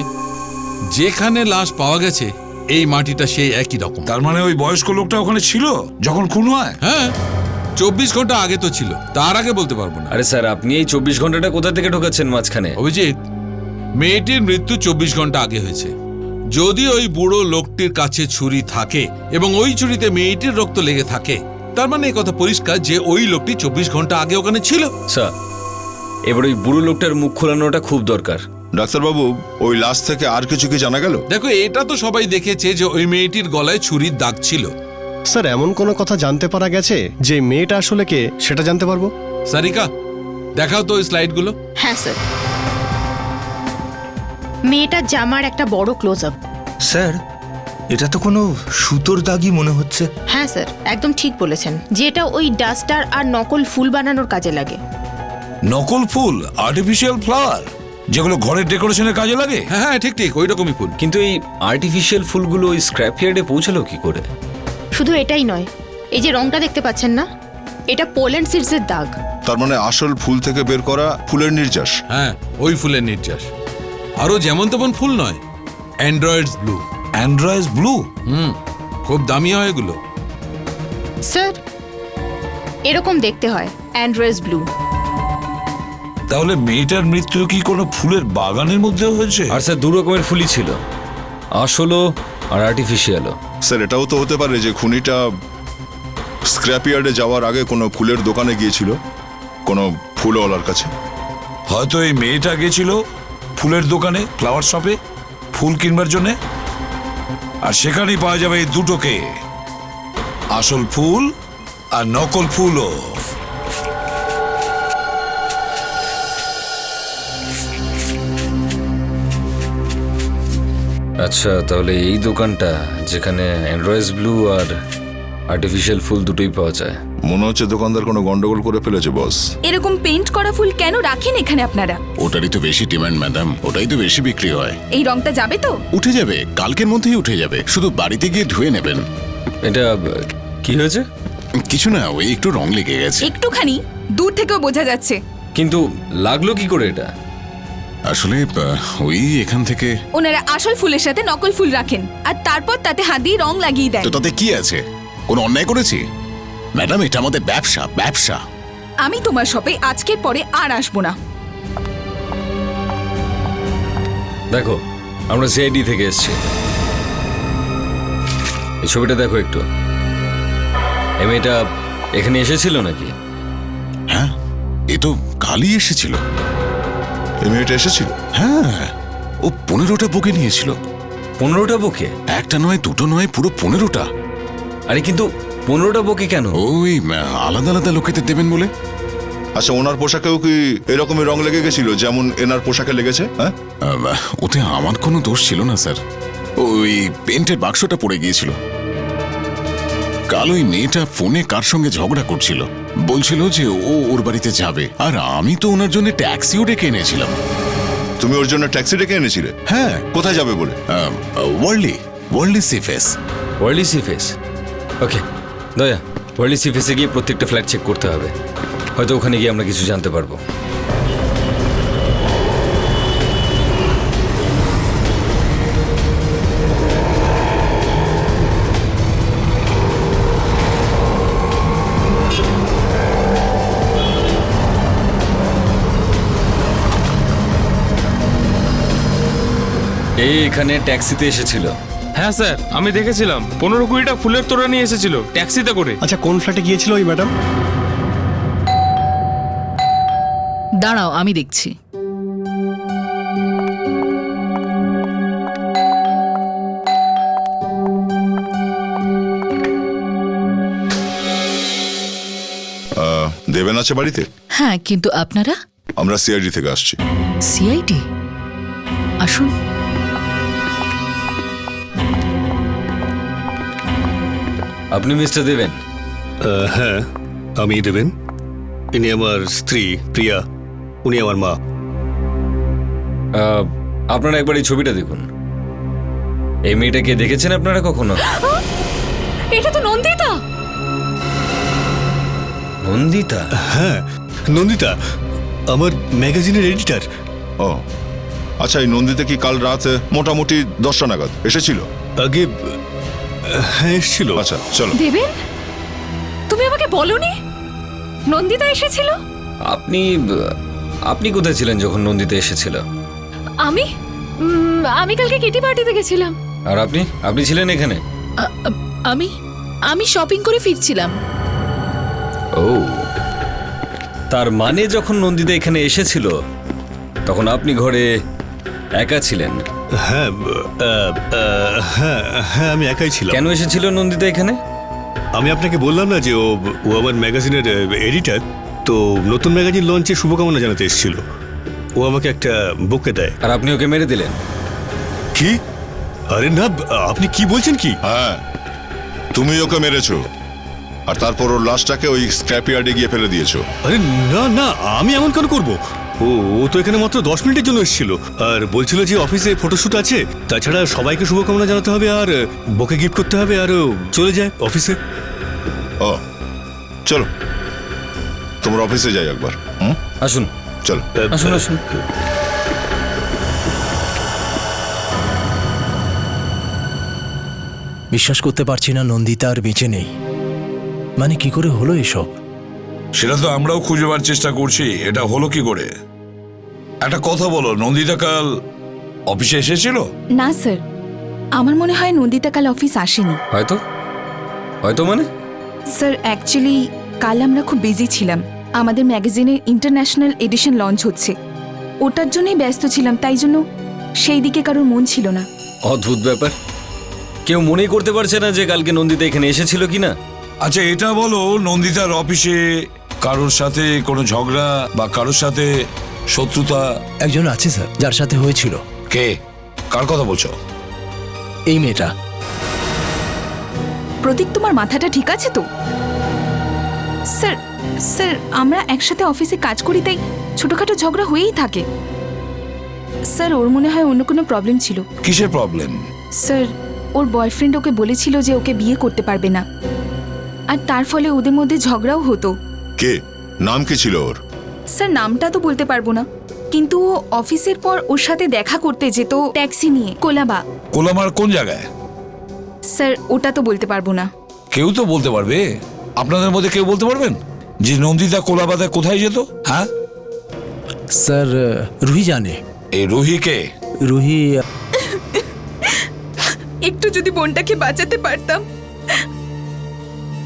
যেখানে লাশ পাওয়া গেছে এই মাটিটা সেই একই রকম। তার মানে ওই বয়স্ক লোকটা ওখানে ছিল যখন খুন হয়? হ্যাঁ, 24 ঘন্টা আগে তো ছিল, তার আগে বলতে পারবো না। আরে স্যার, আপনি এই 24 ঘন্টাটা কোথা থেকে ঢোকাচ্ছেন মাঝখানে? অভিজিৎ, মেয়েটির মৃত্যু 24 ঘন্টা আগে হয়েছে। যদি ওই বুড়ো লোকটির কাছে ছুরি থাকে এবং ওই ছুরিতে মেয়েটির রক্ত লেগে থাকে, তার মানে এই কথা পরিষ্কার যে ওই লোকটি 24 ঘন্টা আগে ওখানে ছিল। স্যার, এবার ওই বুড়ো লোকটার মুখ খোলানোটা খুব দরকার। ডাক্তারবাবু, ওই লাশ থেকে আর কিছু কি জানা গেল? দেখো, এটা তো সবাই দেখেছে যে ওই মেয়েটির গলায় ছুরির দাগ ছিল। স্যার, এমন কোনো কথা জানতে পারা গেছে যে মেয়েটা আসলে কে, সেটা জানতে পারবো? সারিকা, দেখাও তো ওই স্লাইডগুলো। হ্যাঁ স্যার, মেয়েটার জামার একটা বড় ক্লোজ আপ। স্যার, এটা তো কোনো সুতোর দাগই মনে হচ্ছে। হ্যাঁ স্যার, একদম ঠিক বলেছেন, যেটা ওই ডাস্টার আর নকল ফুল বানানোর কাজে লাগে। নকল ফুল, আর্টিফিশিয়াল ফ্লাওয়ার, যেগুলো ঘরের ডেকোরেশনের কাজে লাগে? হ্যাঁ হ্যাঁ, ঠিক ঠিক, ওই রকমই ফুল। কিন্তু এই আর্টিফিশিয়াল ফুলগুলো ওই স্ক্র্যাপ ইয়ার্ডে পৌঁছালো কি করে? শুধু এটাই নয়, এই যে রংটা দেখতে পাচ্ছেন না, এটা পোল্যান্ড সিডসের দাগ। তার মানে আসল ফুল থেকে বের করা ফুলের নির্যাস। হ্যাঁ, ওই ফুলের নির্যাস। আরো যেমন তেমন ফুল নয়, অ্যান্ড্রয়েডস ব্লু। Android blue? খুব দামি হয় এগুলো। স্যার, এরকম দেখতে হয় অ্যান্ড্রয়েডস ব্লু। তাহলে মেয়েটার মৃত্যু কি কোনো ফুলের বাগানের মধ্যে হয়েছে? আর স্যার, দু রকমের ফুলই ছিল, আসলও আর আর্টিফিশিয়ালও। স্যার, এটাও তো হতে পারে যে খুনিটা স্ক্র্যাপ ইয়ার্ডে যাওয়ার আগে কোনো ফুলের দোকানে গিয়েছিল, কোনো ফুলওয়ালার কাছে। হয়তো এই মেয়েটা গেছিল ফুলের দোকানে, ফ্লাওয়ার শপে ফুল কিনবার জন্য, আর সেখানেই পাওয়া যাবে এই দুটোকে, আসল ফুল আর নকল ফুলও। আচ্ছা, তাহলে এই দোকানটা যেখানে অ্যান্ড্রয়েড ব্লু আর আর্টিফিশিয়াল ফুল দুটোই পাওয়া যায়। মনে হচ্ছে দোকানদার কোনো গন্ডগোল করে ফেলেছে বস। এরকম পেইন্ট করা ফুল কেন রাখেন এখানে আপনারা? ওটারই তো বেশি ডিমান্ড ম্যাডাম, ওটাই তো বেশি বিক্রি হয়। এই রংটা যাবে তো? উঠে যাবে, কালকের মধ্যেই উঠে যাবে, শুধু বাড়িতে গিয়ে ধুয়ে নেবেন। এটা কি হয়েছে? কিছু না, ওই একটু রং লেগে গেছে। একটুখানি? দূর থেকেও বোঝা যাচ্ছে। কিন্তু লাগলো কি করে এটা? আসলে ওই এখান থেকে। ওনারা আসল ফুলের সাথে নকল ফুল রাখেন আর তারপর তাতে হাত দিয়ে রং লাগিয়ে দেন। তো তাতে কি আছে? কোনো অন্যায় করেছি ম্যাডাম? এটা আমাদের ব্যবসা, ব্যবসা। আমি তোমার শপে আজকের পরে আর আসবো না। দেখো, আমরা সিআইডি থেকে এসেছি। এই ছবিটা দেখো একটু। এই মেয়েটা এখানে এসেছিল নাকি? হ্যাঁ, এ তো কালই এসেছিল। এই মেয়েটা এসেছিল? হ্যাঁ, ও 15টা বুকে নিয়েছিল। 15টা বুকে? একটা নয়, দুটো নয়, পুরো 15টা। আরে কিন্তু 15টা বুকে কেন? ওই আলাদা আলাদা লোকেদের দেবেন বলে। আচ্ছা, ওনার পোশাকেও কি এরকমই রং লেগে গেছিল যেমন এনার পোশাকে লেগেছে? হ্যাঁ, ওতে আমার কোনো দোষ ছিল না স্যার, ওই পেন্টের বাক্সটা পড়ে গিয়েছিল। কাল ওই মেয়েটা ফোনে কার সঙ্গে ঝগড়া করছিল, বলছিল যে ও ওর বাড়িতে যাবে, আর আমি তো ওনার জন্য ট্যাক্সিও ডেকে এনেছিলাম। তুমি ওর জন্য ট্যাক্সি ডেকে এনেছিলে? হ্যাঁ, কোথায় যাবে বলে? ওয়ার্ল্ডলি সিফেস। ওয়ার্ল্ডলি সিফেস। ওকে দয়া, ওয়ার্ল্ডলি সিফেসে গিয়ে প্রত্যেকটা ফ্ল্যাট চেক করতে হবে। হয়তো ওখানে গিয়ে আমরা কিছু জানতে পারবো। এখানে ট্যাক্সিতে এসেছিল। হ্যাঁ স্যার, আমি দেখেছিলাম 15-20টা ফুলের তোড়া নিয়ে এসেছিল ট্যাক্সিতে করে। আচ্ছা, কোন ফ্ল্যাটে গিয়েছিল ওই ম্যাডাম? দাঁড়াও, আমি দেখছি। দেবেন আছে বাড়িতে? হ্যাঁ, কিন্তু আপনারা? আমরা সিআইডি থেকে আসছি। সিআইডি? আসুন। আপনি মিস্টার দেবেন? হ্যাঁ, আমি দেবেন। ইনি আমার স্ত্রী প্রিয়া, উনি আমার মা। আপনারা একবার এই ছবিটা দেখুন। এই মেয়েটাকে দেখেছেন আপনারা কখনো? এটা তো নন্দিতা। নন্দিতা? হ্যাঁ, নন্দিতা আমার ম্যাগাজিনের এডিটার। ও আচ্ছা, এই নন্দিতা কি কাল রাত মোটামুটি 10টা নাগাদ এসেছিল? আগে হ্যাঁ এসেছিল। আচ্ছা চলো। দেবেন, তুমি আমাকে বলনি নন্দিতা এসেছিল? আপনি কোথায় ছিলেন যখন নন্দিতা এসেছিল? আমি কালকে কিটি পার্টিতে গেছিলাম। আর আপনি ছিলেন এখানে? আমি শপিং করে ফিরছিলাম। ও, তার মানে যখন নন্দিতা এখানে এসেছিল তখন আপনি ঘরে একা ছিলেন? হ্যাঁ হ্যাঁ হ্যাঁ, আমি একাই ছিলাম। কেন এসেছিল নন্দিতা এখানে? আমি আপনাকে বললাম না যে ও আমার ম্যাগাজিনের এডিটার, তো নতুন ম্যাগাজিন লঞ্চে শুভকামনা জানাতে এসেছিল। ও আমাকে একটা বুকে দেয়। আর আপনি ওকে মেরে দিলেন? কি? আরে না, আপনি কি বলছেন কি? হ্যাঁ, তুমি ওকে মেরেছো আর তারপর ওর লাশটাকে ওই স্ক্র্যাপ ইয়ার্ডে গিয়ে ফেলে দিয়েছো। আরে না না, আমি এমন কেন করবো? ও তো এখানে মাত্র 10 মিনিটের জন্য এসেছিল আর বলছিল যে অফিসে ফটোশুট আছে, তাছাড়া সবাইকে শুভকামনা জানাতে হবে আর বকে গিফট করতে হবে, আর চলে যায় অফিসে। ও চলো, তোমরা অফিসে যাই একবার। আসুন চলো আসুন আসুন। বিশ্বাস করতে পারছি না নন্দিতা আর বেঁচে নেই। মানে কি করে হলো এসব? সেটা তো আমরাও খুঁজবার চেষ্টা করছি। এটা হলো কি করে? একটা কথা বলো, নন্দিতা কাল অফিসে এসেছিল? না স্যার, আমার মনে হয় নন্দিতা কাল অফিস আসেনি। হয়তো মানে? স্যার অ্যাকচুয়ালি কাল আমরা খুব বিজি ছিলাম। আমাদের ম্যাগাজিনের ইন্টারন্যাশনাল এডিশন লঞ্চ হচ্ছে, ওটার জন্যই ব্যস্ত ছিলাম, তাই জন্য সেই দিকে কারোর মন ছিল না। অদ্ভুত ব্যাপার, কেউ মনেই করতে পারছে না যে কালকে নন্দিতা এখানে এসেছিল কিনা। আচ্ছা এটা বলো, নন্দিতার অফিসে কারোর সাথে কোনো ঝগড়া বা কারোর সাথে শত্রুতা? একজন আছে স্যার, যার সাথে হয়েছিল। কে? কার কথা বলছো? এই মেয়েটা। প্রতীক, তোমার মাথাটা ঠিক আছে তো? স্যার স্যার আমরা একসাথে অফিসে কাজ করি, তাই ছোটখাটো ঝগড়া হয়েই থাকে। স্যার ওর মনে হয় অন্য কোনো প্রবলেম ছিল। কিসের প্রবলেম? স্যার ওর বয়ফ্রেন্ড ওকে বলেছিল যে ওকে বিয়ে করতে পারবে না, আর তার ফলে ওদের মধ্যে ঝগড়াও হতো। কে? নাম কি ছিল ওর? স্যার নামটা তো বলতে পারবো না, কিন্তু ও অফিসের পর ওর সাথে দেখা করতে যেত ট্যাক্সি নিয়ে কোলাবা। কোলামার কোন জায়গায়? স্যার ওটা তো বলতে পারবো না। কেউ তো বলতে পারবে, আপনাদের মধ্যে কেউ বলতে পারবেন যে নন্দিতা কোলাবাদে কোথায় যেত? হ্যাঁ স্যার, রুহি জানে। এই রুহি কে? রুহি একটু যদি বোনটাকে বাঁচাতে পারতাম,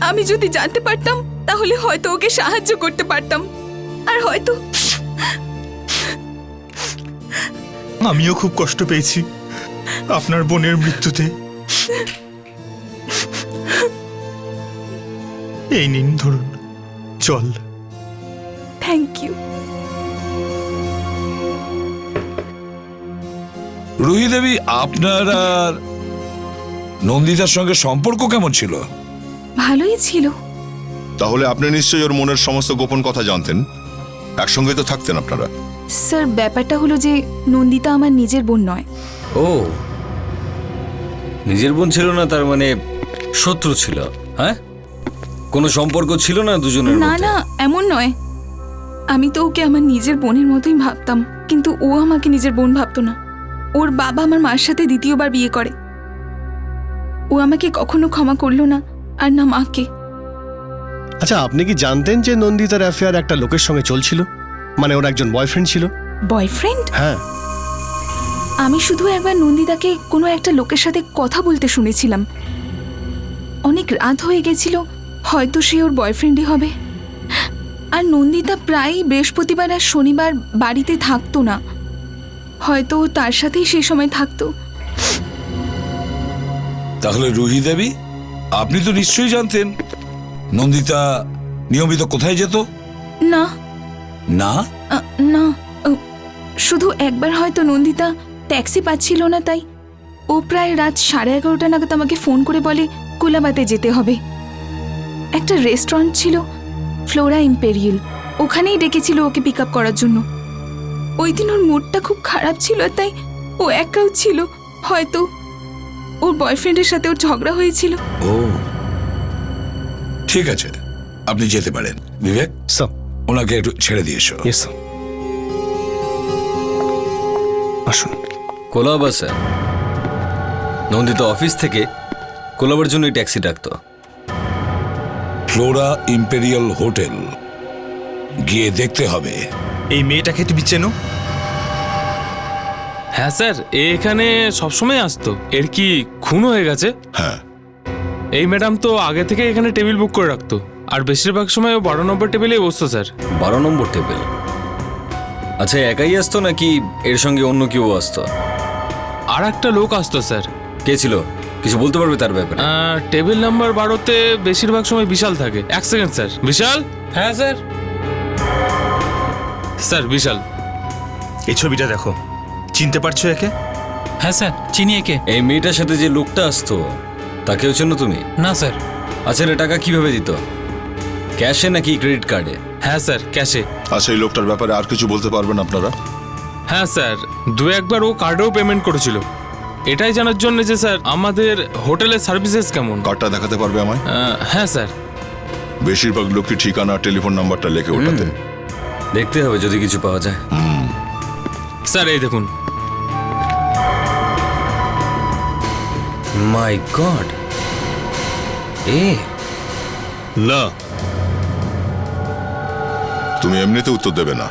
আমি যদি জানতে পারতাম, তাহলে হয়তো ওকে সাহায্য করতে পারতাম। আর হয়তো আমিও খুব কষ্ট পেয়েছি আপনার বোনের মৃত্যুতে। এই নিন ধরুন জল। Thank you. রুহি দেবী, আপনার আর নন্দিতার সঙ্গে সম্পর্ক কেমন ছিল? ভালোই ছিল। তাহলে আপনি নিশ্চয়ই ওর মনের সমস্ত গোপন কথা জানতেন, একসঙ্গে তো থাকতেন আপনারা। স্যার ব্যাপারটা হলো যে নন্দিতা আমার নিজের বোন নয়। ও, নিজের বোন ছিল না, তার মানে শত্রু ছিল? হ্যাঁ, কোনো সম্পর্ক ছিল না দুজনের না মধ্যে? না, এমন নয়। আমি তো ওকে আমার নিজের বোনের মতোই ভাবতাম, কিন্তু ও আমাকে নিজের বোন ভাবতো না। ওর বাবা আমার মার সাথে দ্বিতীয়বার বিয়ে করে। ও আমাকে কখনো ক্ষমা করলো না, আর না মাকে। আচ্ছা, আপনি কি জানতেন যে নন্দিতার অ্যাফেয়ার একটা লোকের সঙ্গে চলছিল? মানে ওর একজন বয়ফ্রেন্ড ছিল। বয়ফ্রেন্ড? হ্যাঁ। আমি শুধু একবার নন্দিতাকে কোনো একটা লোকের সাথে কথা বলতে শুনেছিলাম। অনেক রাত হয়ে গেছিল, হয়তো সে ওর বয়ফ্রেন্ডই হবে। আর নন্দিতা প্রায়ই বৃহস্পতিবার আর শনিবার বাড়িতে থাকতো না, হয়তো ও তার সাথেই সেই সময় থাকতো। তাহলে রুহি দেবী, আপনি তো নিশ্চয়ই জানতেন নন্দিতা নিয়মিত কোথায় যেত? না না? না, শুধু একবার হয়তো নন্দিতা ট্যাক্সি পাচ্ছিল না, তাই ও প্রায় রাত 11:30 নাগাদ আমাকে ফোন করে বলে কোলাবাতে যেতে হবে। একটা রেস্টুরেন্ট ছিল, ফ্লোরা ইম্পেরিয়াল, ওখানেই ডেকেছিল ওকে পিক আপ করার জন্য। ওই দিন ওর মুডটা খুব খারাপ ছিল, তাই ও একাও ছিল। হয়তো ওর বয়ফ্রেন্ডের সাথে ওর ঝগড়া হয়েছিল। ও ঠিক আছে, আপনি যেতে পারেন। বিবেক, স্যার, ওনাকে একটু ছেড়ে দিয়ে এসো। Yes sir. আসুন। কোলাবা স্যার, নন্দিতা অফিস থেকে কোলাবার জন্য ট্যাক্সি ডাকতো। ফ্লোরা ইম্পেরিয়াল হোটেল গিয়ে দেখতে হবে। এই মেয়েটাকে তুমি চেনো? হ্যাঁ স্যার, এ এখানে সবসময় আসতো। এর কি খুন হয়ে গেছে? হ্যাঁ। এই ম্যাডাম তো আগে থেকে এখানে টেবিল বুক করে রাখতো, আর বেশিরভাগ সময় ও 12 নম্বর টেবিলেই বসতো স্যার। 12 number table? আচ্ছা, একাই আসতো নাকি এর সঙ্গে অন্য কেউ আসতো? আর একটা লোক আসতো স্যার। কে ছিল? কিছু বলতে পারবে তার ব্যাপারে? টেবিল নাম্বার 12-তে বেশিরভাগ সময় বিশাল থাকে। 1 সেকেন্ড স্যার। বিশাল? হ্যাঁ স্যার। স্যার, বিশাল। এই ছবিটা দেখো, চিনতে পারছো একে? হ্যাঁ স্যার, চিনি একে। এই মেয়েটার সাথে যে লোকটা আসতো, তাকেও চেনো তুমি? না স্যার। আচ্ছা, রে টাকা কিভাবে দিত? ক্যাশে নাকি ক্রেডিট কার্ডে? হ্যাঁ স্যার, ক্যাশে। আচ্ছা, এই লোকটার ব্যাপারে আর কিছু বলতে পারবেন আপনারা? হ্যাঁ স্যার, 2-1 ও কার্ডেও পেমেন্ট করেছিল। এটাই জানার জন্য যে স্যার আমাদের হোটেলের সার্ভিসেস কেমন। কার্ডটা দেখাতে পারবে আমায়? হ্যাঁ স্যার। বেশিরভাগ লোকই ঠিকানা, টেলিফোন নাম্বারটা লেখে ওটাতে। দেখতে হবে যদি কিছু পাওয়া যায়। স্যার, এই দেখুন। মাই গড, এ না, তুমি এমনিতে উত্তর দেবে না।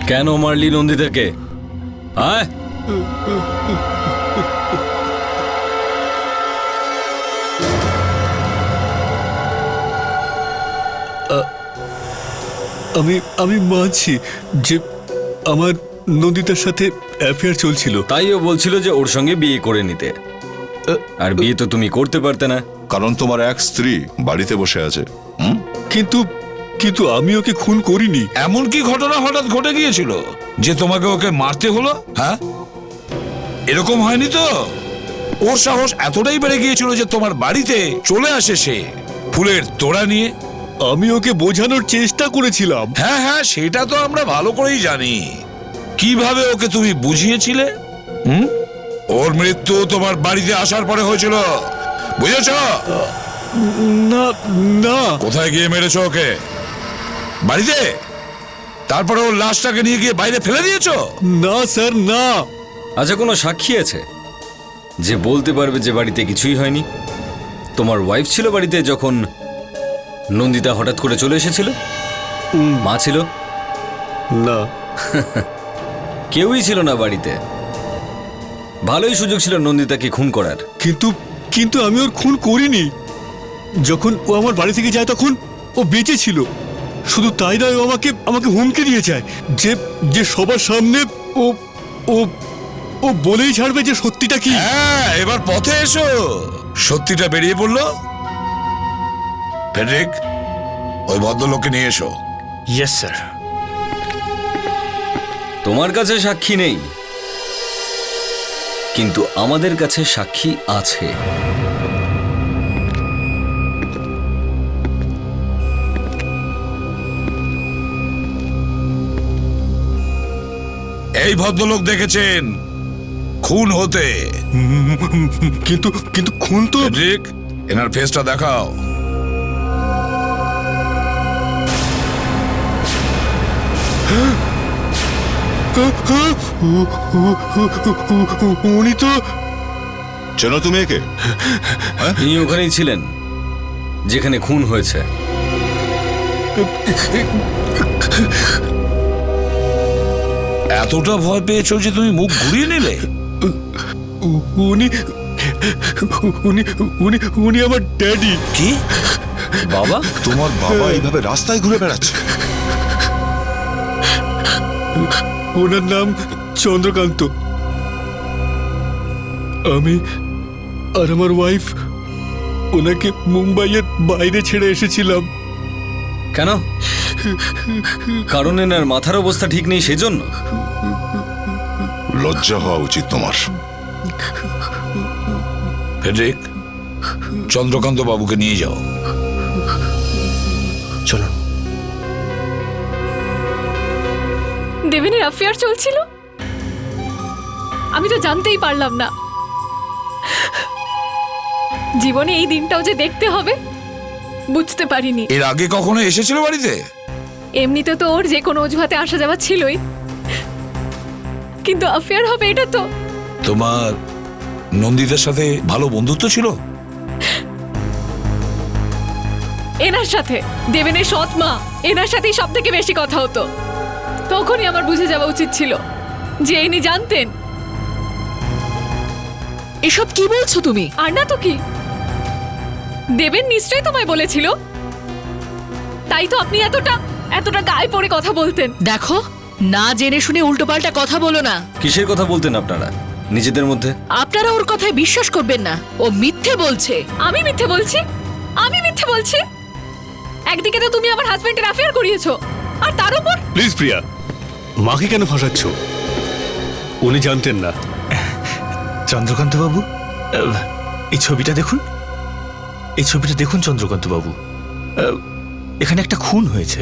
কেন মারলি নন্দিতাকে? আয়, আমি মানছি যে আমার নন্দিতার সাথে অ্যাফেয়ার চলছিল। তাইও বলছিল যে ওর সঙ্গে বিয়ে করে নিতে, আর বিয়ে তো তুমি করতে পারতে না, কারণ তোমার এক স্ত্রী বাড়িতে বসে আছে। কিন্তু আমি ওকে খুন করিনি। এমন কি ঘটনা হঠাৎ ঘটে গিয়েছিল যে তোমাকে ওকে মারতে হলো? হ্যাঁ, এরকম হয়নি তো? ওর সাহস এতটাই বেড়ে গিয়েছিল যে তোমার বাড়িতে চলে আসে সে ফুলের তোড়া নিয়ে। আমি ওকে বোঝানোর চেষ্টা করেছিলাম। হ্যাঁ হ্যাঁ, সেটা তো আমরা ভালো করেই জানি। কিভাবে ওকে তুমি বুঝিয়েছিলে? ওর মৃত্যু তোমার বাড়িতে আসার পরে হয়েছিল, বুঝেছ? না না। কোথায় গিয়ে মেরেছ ওকে? বাড়িতে? তারপরে ওর লাশটাকে নিয়ে গিয়ে বাইরে ফেলে দিয়েছো? না স্যার, না। আচ্ছা, কোনো সাক্ষী আছে যে বলতে পারবে যে বাড়িতে কিছুই হয়নি? তোমার ওয়াইফ ছিল বাড়িতে যখন নন্দিতা হঠাৎ করে চলে এসেছিল? মা ছিল? না। কেউই ছিল না বাড়িতে। ভালোই সুযোগ ছিল নন্দিতাকে খুন করার। কিন্তু আমি ওর খুন করিনি। যখন ও আমার বাড়ি থেকে যায় তখন ও বেঁচে ছিল। শুধু তাই নয়, ও আমাকে হুমকি দিয়ে যায় যে সবার সামনে ও ও ও বলেই ছাড়বে যে সত্যিটা কি। হ্যাঁ, এবার পথে এসো, সত্যিটা বেরিয়ে পড়লো। ফেডরিক, ওই ভদ্রলোককে নিয়ে এসো। Yes sir. তোমার কাছে সাক্ষী নেই, কিন্তু আমাদের কাছে সাক্ষী আছে। এই ভদ্রলোক দেখেছেন খুন হতে। কিন্তু কিন্তু খুন তো রিক, এনার ফেসটা দেখাও। উনি তো চেনো তুমি একে? তিনি ওখানেই ছিলেন যেখানে খুন হয়েছে। এতটা ভয় পেয়েছো যে তুমি মুখ ঘুরিয়ে নিলে? উনি উনি উনি উনি আমার ড্যাডি। কি? বাবা? তোমার বাবা এইভাবে রাস্তায় ঘুরে বেড়াচ্ছে? ওনার নাম চন্দ্রকান্ত। আমি আর আমার ওয়াইফ ওনাকে মুম্বাইয়ের বাইরে ছেড়ে এসেছিলাম। কেন? কারণ এনার মাথার অবস্থা ঠিক নেই সেজন্য? লজ্জা হওয়া উচিত তোমার। ফেডরিক, চন্দ্রকান্ত বাবুকে নিয়ে যাও। চলুন। দেবেনের অ্যাফেয়ার চলছিল, আমি তো জানতেই পারলাম না। জীবনে এই দিনটাও যে দেখতে হবে বুঝতে পারিনি। এর আগে কখনো এসেছিল বাড়িতে? এমনিতে তো ওর যে কোনো অজুহাতে আসা যাওয়া ছিলই, কিন্তু অ্যাফেয়ার হবে এটা তো। তোমার নন্দিতার সাথে ভালো বন্ধুত্ব ছিল? এনার সাথে, দেবেনের সৎ মা, এনার সাথেই সব থেকে বেশি কথা হতো। তখনই আমার বুঝে যাওয়া উচিত ছিল যে ইনি জানতেন। এসব কি বলছো তুমি? আর না তো কি, দেবেন নিশ্চয়ই তোমায় বলেছিল, তাই তো আপনি এতটা এতটা গায়ে পড়ে কথা বলতেন। দেখো, না জেনে শুনে উল্টোপাল্টা কথা বলো না। কিসের কথা বলতেন আপনারা নিজেদের মধ্যে? আপনারা ওর কথায় বিশ্বাস করবেন না, ও মিথ্যে বলছে। আমি মিথ্যে বলছি? আমি মিথ্যে বলছি? একদিকে তো তুমি আমার হাজবেন্ডের অ্যাফেয়ার করিয়েছো, আর তার উপর। প্লিজ প্রিয়া, মাকে কেন ফাঁসাচ্ছ? উনি জানতেন না। চন্দ্রকান্ত বাবু, এই ছবিটা দেখুন, এই ছবিটা দেখুন চন্দ্রকান্ত বাবু। এখানে একটা খুন হয়েছে।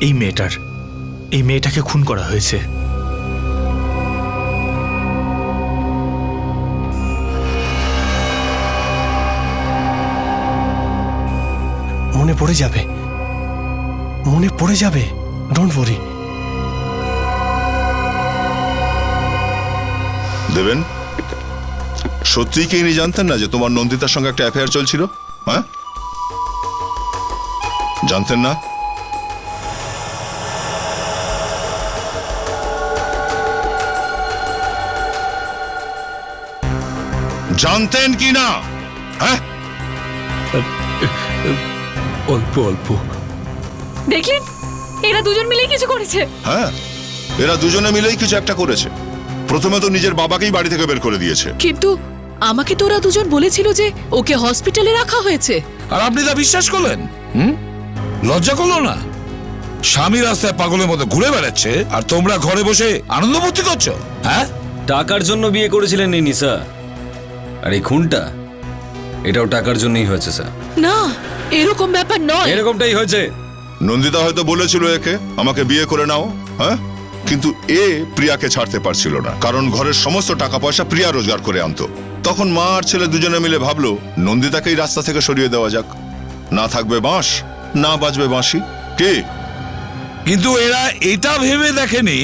এই মেয়েটাকে খুন করা হয়েছে। মনে পড়ে যাবে, মনে পড়ে যাবে, ডোন্ট ওয়ারি। দেবেন, সত্যিই কি ইনি জানতেন না যে তোমার নন্দিতার সঙ্গে একটা অ্যাফেয়ার চলছিল? হ্যাঁ, জানতেন না? জানতেন কি না? হ্যাঁ, অল্প অল্প। দেখলেন, এরা দুজন মিলেই কিছু করেছে। হ্যাঁ, এরা দুজনে মিলেই কিছু একটা করেছে। প্রথমে তো নিজের বাবাকেই বাড়ি থেকে বের করে দিয়েছে। কিন্তু আমাকে তো ওরা দুজন বলেছিল যে ওকে হসপিটালে রাখা হয়েছে। আর আপনি তা বিশ্বাস করলেন? লজ্জা করলো না? স্বামী রাস্তায় পাগলের মতো ঘুরে বেড়াচ্ছে আর তোমরা ঘরে বসে আনন্দ ফুর্তি করছো। হ্যাঁ, টাকার জন্য বিয়ে করেছিলেন এই নিশা, আর এই খুনটা এটাও টাকার জন্যই হয়েছে স্যার। না, এরকম ব্যাপার নয়। এরকমটাই হয়েছে। নন্দিতা হয়তো বলেছিল একে আমাকে বিয়ে করে নাও, হ্যাঁ, কিন্তু এ প্রিয়াকে ছাড়তে পারছিল না, কারণ ঘরের সমস্ত টাকা পয়সা প্রিয়া রোজগার করে আনতো। তখন মা আর ছেলে দুজনে মিলে ভাবলো নন্দিতাকেই রাস্তা থেকে সরিয়ে দেওয়া যাক, না থাকবে বাঁশ না বাজবে বাঁশি। কে? কিন্তু এরা এটা ভেবে দেখেনি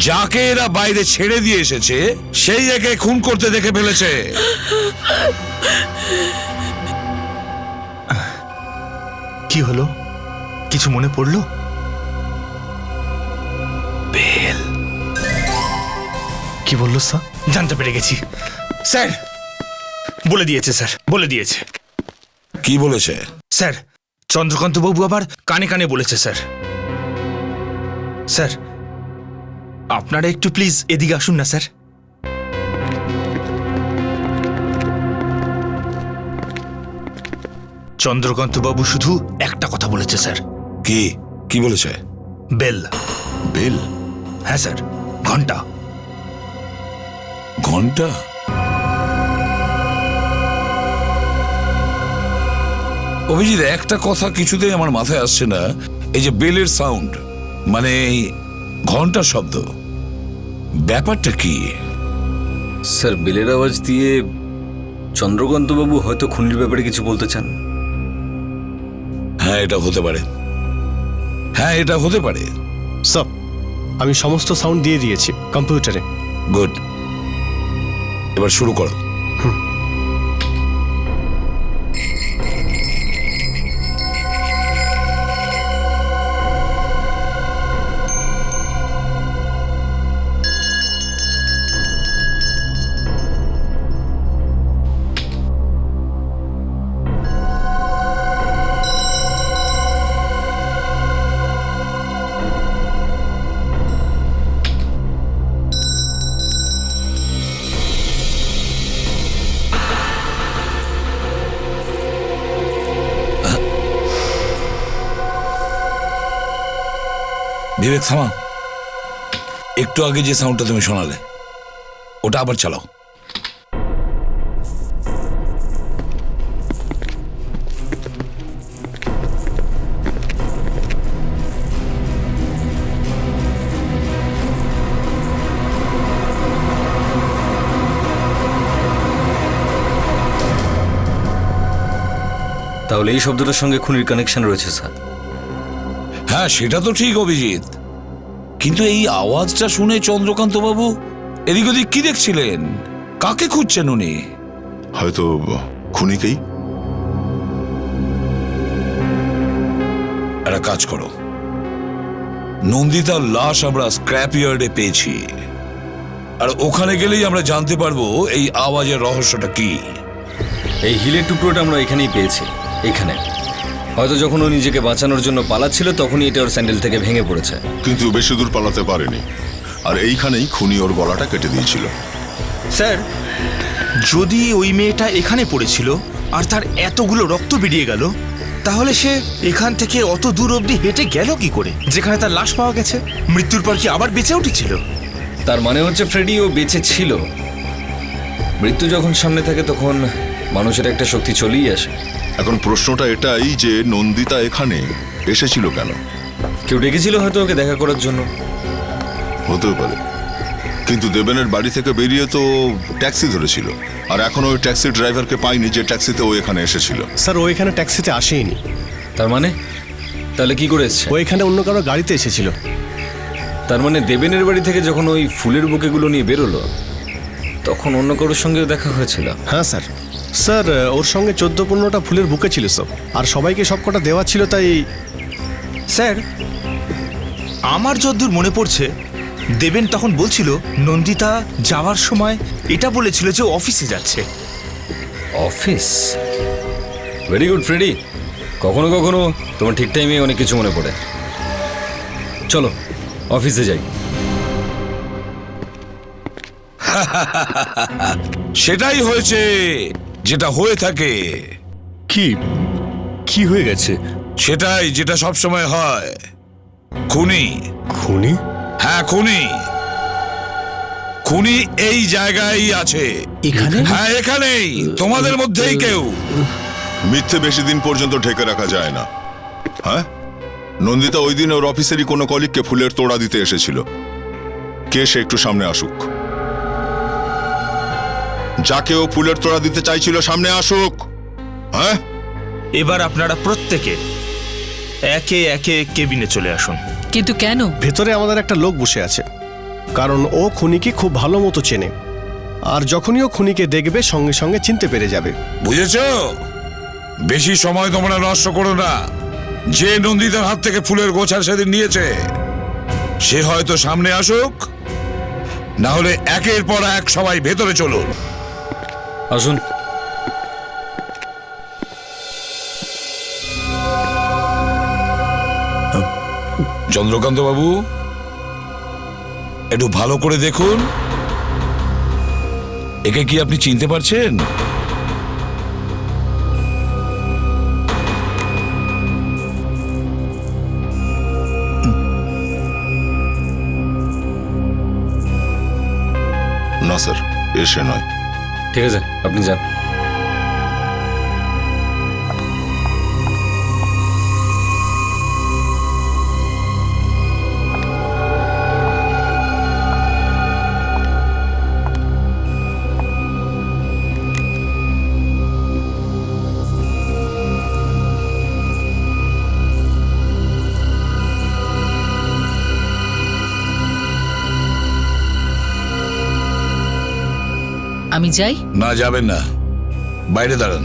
যাকে এরা বাইরে ছেড়ে দিয়ে এসেছে সেই একে খুন করতে দেখে ফেলেছে। কি হলো? কিছু মনে পড়লো? বেল কি বললো স্যার? জানতে পেরে গেছি স্যার, বলে দিয়েছে স্যার, বলে দিয়েছে। কি বলেছে স্যার? চন্দ্রকান্ত বাবু আবার কানে কানে বলেছে স্যার। স্যার, আপনারা একটু প্লিজ এদিকে আসুন না স্যার। চন্দ্রকান্ত বাবু শুধু একটা কথা বলেছে স্যার। কি? কি বলেছে? বেল। বেল? হ্যাঁ স্যার, ঘন্টা। ঘন্টা? অভিজিৎ, একটা কথা কিছুতেই আমার মাথায় আসছে না। এই যে বেলের সাউন্ড, মানে ঘন্টার শব্দ, ব্যাপারটা কি? স্যার, বেলের আওয়াজ দিয়ে চন্দ্রকান্তবাবু হয়তো খুনির ব্যাপারে কিছু বলতে চান। হ্যাঁ, এটা হতে পারে। হ্যাঁ, এটা হতে পারে। স্যার, আমি সমস্ত সাউন্ড দিয়ে দিয়েছি কম্পিউটারে। গুড, এবার শুরু করো। বিবেক, থামা। একটু আগে যে সাউন্ডটা তুমি শোনালে, ওটা আবার চালাও। তাহলে এই শব্দটার সঙ্গে খুনির কানেকশন রয়েছে স্যার। হ্যাঁ, সেটা তো ঠিক অভিজিৎ, কিন্তু এই আওয়াজটা শুনে চন্দ্রকান্ত বাবু এদিক ওদিক কি দেখছিলেন? কাকে খুঁজছেন উনি? হয়তো খুনিকেই। একটা কাজ করো, নন্দিতার লাশ আমরা স্ক্র্যাপ ইয়ার্ডে পেয়েছি, আর ওখানে গেলেই আমরা জানতে পারবো এই আওয়াজের রহস্যটা কি। এই হিলের টুকরোটা আমরা এখানেই পেয়েছি, এখানে। হয়তো যখন ও নিজেকে বাঁচানোর জন্য পালাচ্ছিল তখনই এটা ওর স্যান্ডেল থেকে ভেঙে পড়েছে। কিন্তু বেশি দূর পালাতে পারেনি, আর এইখানেই খুনি ওর গলাটা কেটে দিয়েছিল। স্যার, যদি ওই মেয়েটা এখানে পড়েছিল আর তার এতগুলো রক্ত বেরিয়ে গেল, তাহলে সে এখান থেকে অত দূর অবধি হেঁটে গেল কি করে, যেখানে তার লাশ পাওয়া গেছে? মৃত্যুর পর কি আবার বেঁচে উঠেছিল? তার মানে হচ্ছে ফ্রেডি ও বেঁচে ছিল। মৃত্যু যখন সামনে থাকে তখন মানুষের একটা শক্তি চলেই আসে। এখন প্রশ্নটা এটাই যে নন্দিতা এখানে এসেছিল কেন? কেউ ডেকেছিল হয়তো ওকে দেখা করার জন্য। হতেও পারে, কিন্তু দেবেনের বাড়ি থেকে বেরিয়ে তো ট্যাক্সি ধরেছিল, আর এখন ওই ট্যাক্সি ড্রাইভারকে পাইনি যে ট্যাক্সিতে ও এখানে এসেছিল। স্যার, ও এখানে ট্যাক্সিতে আসেইনি। তার মানে? তাহলে কি করে এসছে? ও এখানে অন্য কারো গাড়িতে এসেছিল। তার মানে দেবেনের বাড়ি থেকে যখন ওই ফুলের বুকেগুলো নিয়ে বেরোলো তখন অন্য কারোর সঙ্গে দেখা হয়েছিল? হ্যাঁ স্যার। স্যার, ওর সঙ্গে 14-15টা ফুলের বুকে ছিল সব, আর সবাইকে সবকটা দেওয়া ছিল। তাই স্যার, আমার যতদূর মনে পড়ছে দেবেন তখন বলছিল নন্দিতা যাওয়ার সময় এটা বলেছিল যে ও অফিসে যাচ্ছে। অফিস? ভেরি গুড ফ্রেডি, কখনো কখনো তোমার ঠিক টাইমে অনেক কিছু মনে পড়ে। চলো অফিসে যাই। সেটাই হয়েছে যেটা হয়ে থাকে। কি কি হয়ে গেছে? সেটাই যেটা সব সময় হয়। খুনি। খুনি? হ্যাঁ, খুনি। খুনি এই জায়গায় আছে। এখানে? হ্যাঁ, এখানেই, তোমাদের মধ্যেই কেউ। মিথ্যে বেশি দিন পর্যন্ত ঢেকে রাখা যায় না। হ্যাঁ, নন্দিতা ওই দিন ওর অফিসেরই কোনো কলিগকে ফুলের তোড়া দিতে এসেছিল। কে সে একটু সামনে আসুক। যাকে ও ফুলের তোড়া দিতে চাইছিল সামনে আসুক। হ্যাঁ, এবার আপনারা প্রত্যেকে একে একে কেবিনে চলে আসুন। কিন্তু কেন? ভেতরে আমাদের একটা লোক বসে আছে, কারণ ও খুনিকে খুব ভালো মতো চেনে, আর যখনই ও খুনিকে দেখবে সঙ্গে সঙ্গে চিনতে পেরে যাবে। বুঝেছো? বেশি সময় তোমরা নষ্ট করো না। যে নন্দিতার হাত থেকে ফুলের গোছা সেদিন নিয়েছে সে হয়তো সামনে আসুক, না হলে একের পর এক সবাই ভেতরে চলুন। আসুন। চন্দ্রকান্ত বাবু, একটু ভালো করে দেখুন, একে কি আপনি চিনতে পারছেন? স্যার এসে নয়। ঠিক আছে, আপনি যান। আমি যাই। না, যাবেন না, বাইরে দাঁড়ান।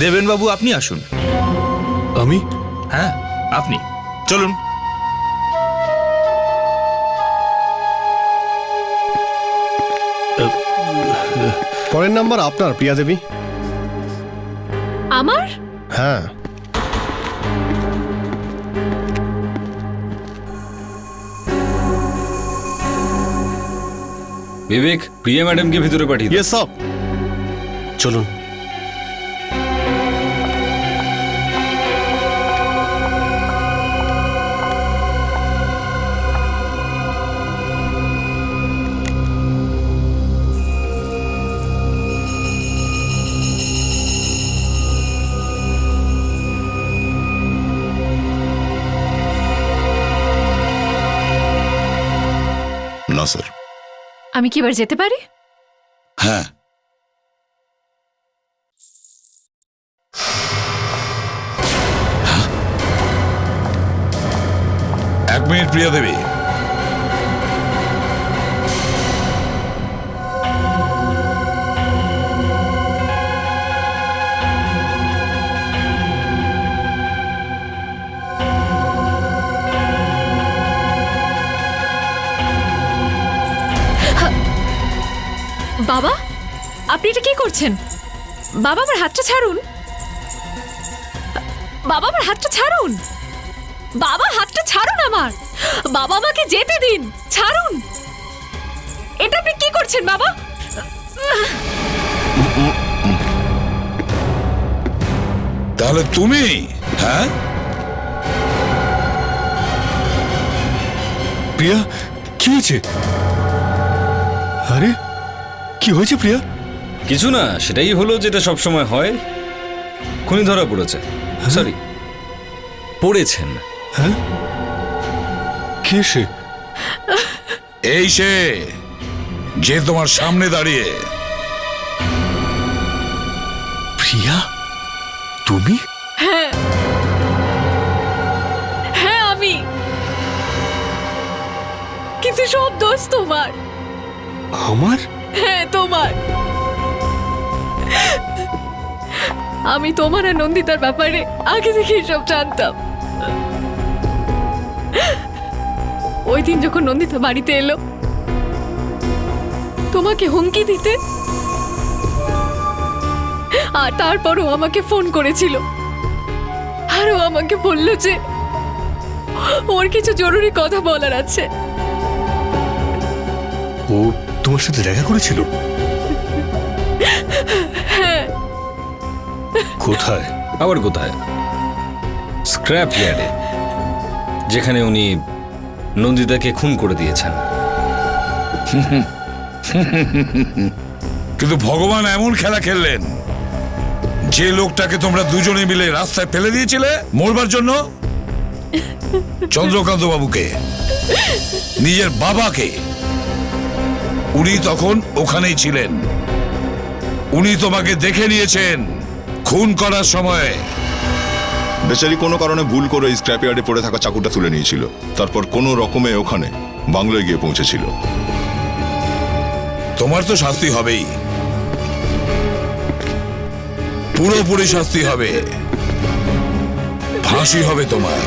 দেবেন বাবু আপনি আসুন। আমি? হ্যাঁ আপনি চলুন। পরের নাম্বার আপনার, প্রিয়া দেবী। আমার? হ্যাঁ। বিবেক, প্রিয়া ম্যাডামকে ভিতরে পাঠিয়ে দাও। Yes sir. চলুন। না স্যার। আমি কি এবার যেতে পারি? হ্যাঁ, এক মিনিট প্রিয়া দেবী। বাবা, আপনি এটা কি করছেন? বাবা আমার হাতটা ছাড়ুন। বাবা আমার হাতটা ছাড়ুন। বাবা হাতটা ছাড়ুন আমার। বাবা আমাকে যেতে দিন, ছাড়ুন। এটা আপনি কি করছেন বাবা? তাহলে তুমি? হ্যাঁ, প্রিয়া, কি হয়েছে? আরে কি হয়েছে প্রিয়া? কিছু না, সেটাই হলো যেটা সব সময় হয়। খুনি ধরা পড়েছে। সরি, পড়েছেন। হ্যাঁ, কে সে? এই সে যে তোমার সামনে দাঁড়িয়ে। প্রিয়া, তুমি? হ্যাঁ আমি। কিন্তু সব দোষ তোমার। আমার? হ্যাঁ তোমার। আমি তোমার আর নন্দিতার ব্যাপারে আগে থেকে সব জানতাম। ওই দিন যখন নন্দিতা বাড়িতে এলো তোমাকে হুমকি দিতে, আর তারপরও আমাকে ফোন করেছিল, আর ও আমাকে বলল যে ওর কিছু জরুরি কথা বলার আছে। ও তোমার সাথে দেখা করেছিল? হ্যাঁ। কোথায়? আবার কোথায়? স্ক্র্যাপ ইয়ার্ডে, যেখানে উনি নন্দিতাকে খুন করে দিয়েছেন। কিন্তু ভগবান এমন খেলা খেললেন, যে লোকটাকে তোমরা দুজনে মিলে রাস্তায় ফেলে দিয়েছিলে মরবার জন্য, চন্দ্রকান্ত বাবুকে, নিজের বাবাকে, উনি তখন ওখানেই ছিলেন। উনি তোমাকে দেখে নিয়েছেন খুন করার সময়। বেচারি কোনো কারণে ভুল করে স্ক্র্যাপ ইয়ার্ডে পড়ে থাকা চাকুটা তুলে নিয়েছিল, তারপর কোনো রকমে ওখানে বাংলোয় গিয়ে পৌঁছেছিল। তোমার তো শাস্তি হবেই, পুরোপুরি শাস্তি হবে, ফাঁসি হবে তোমার।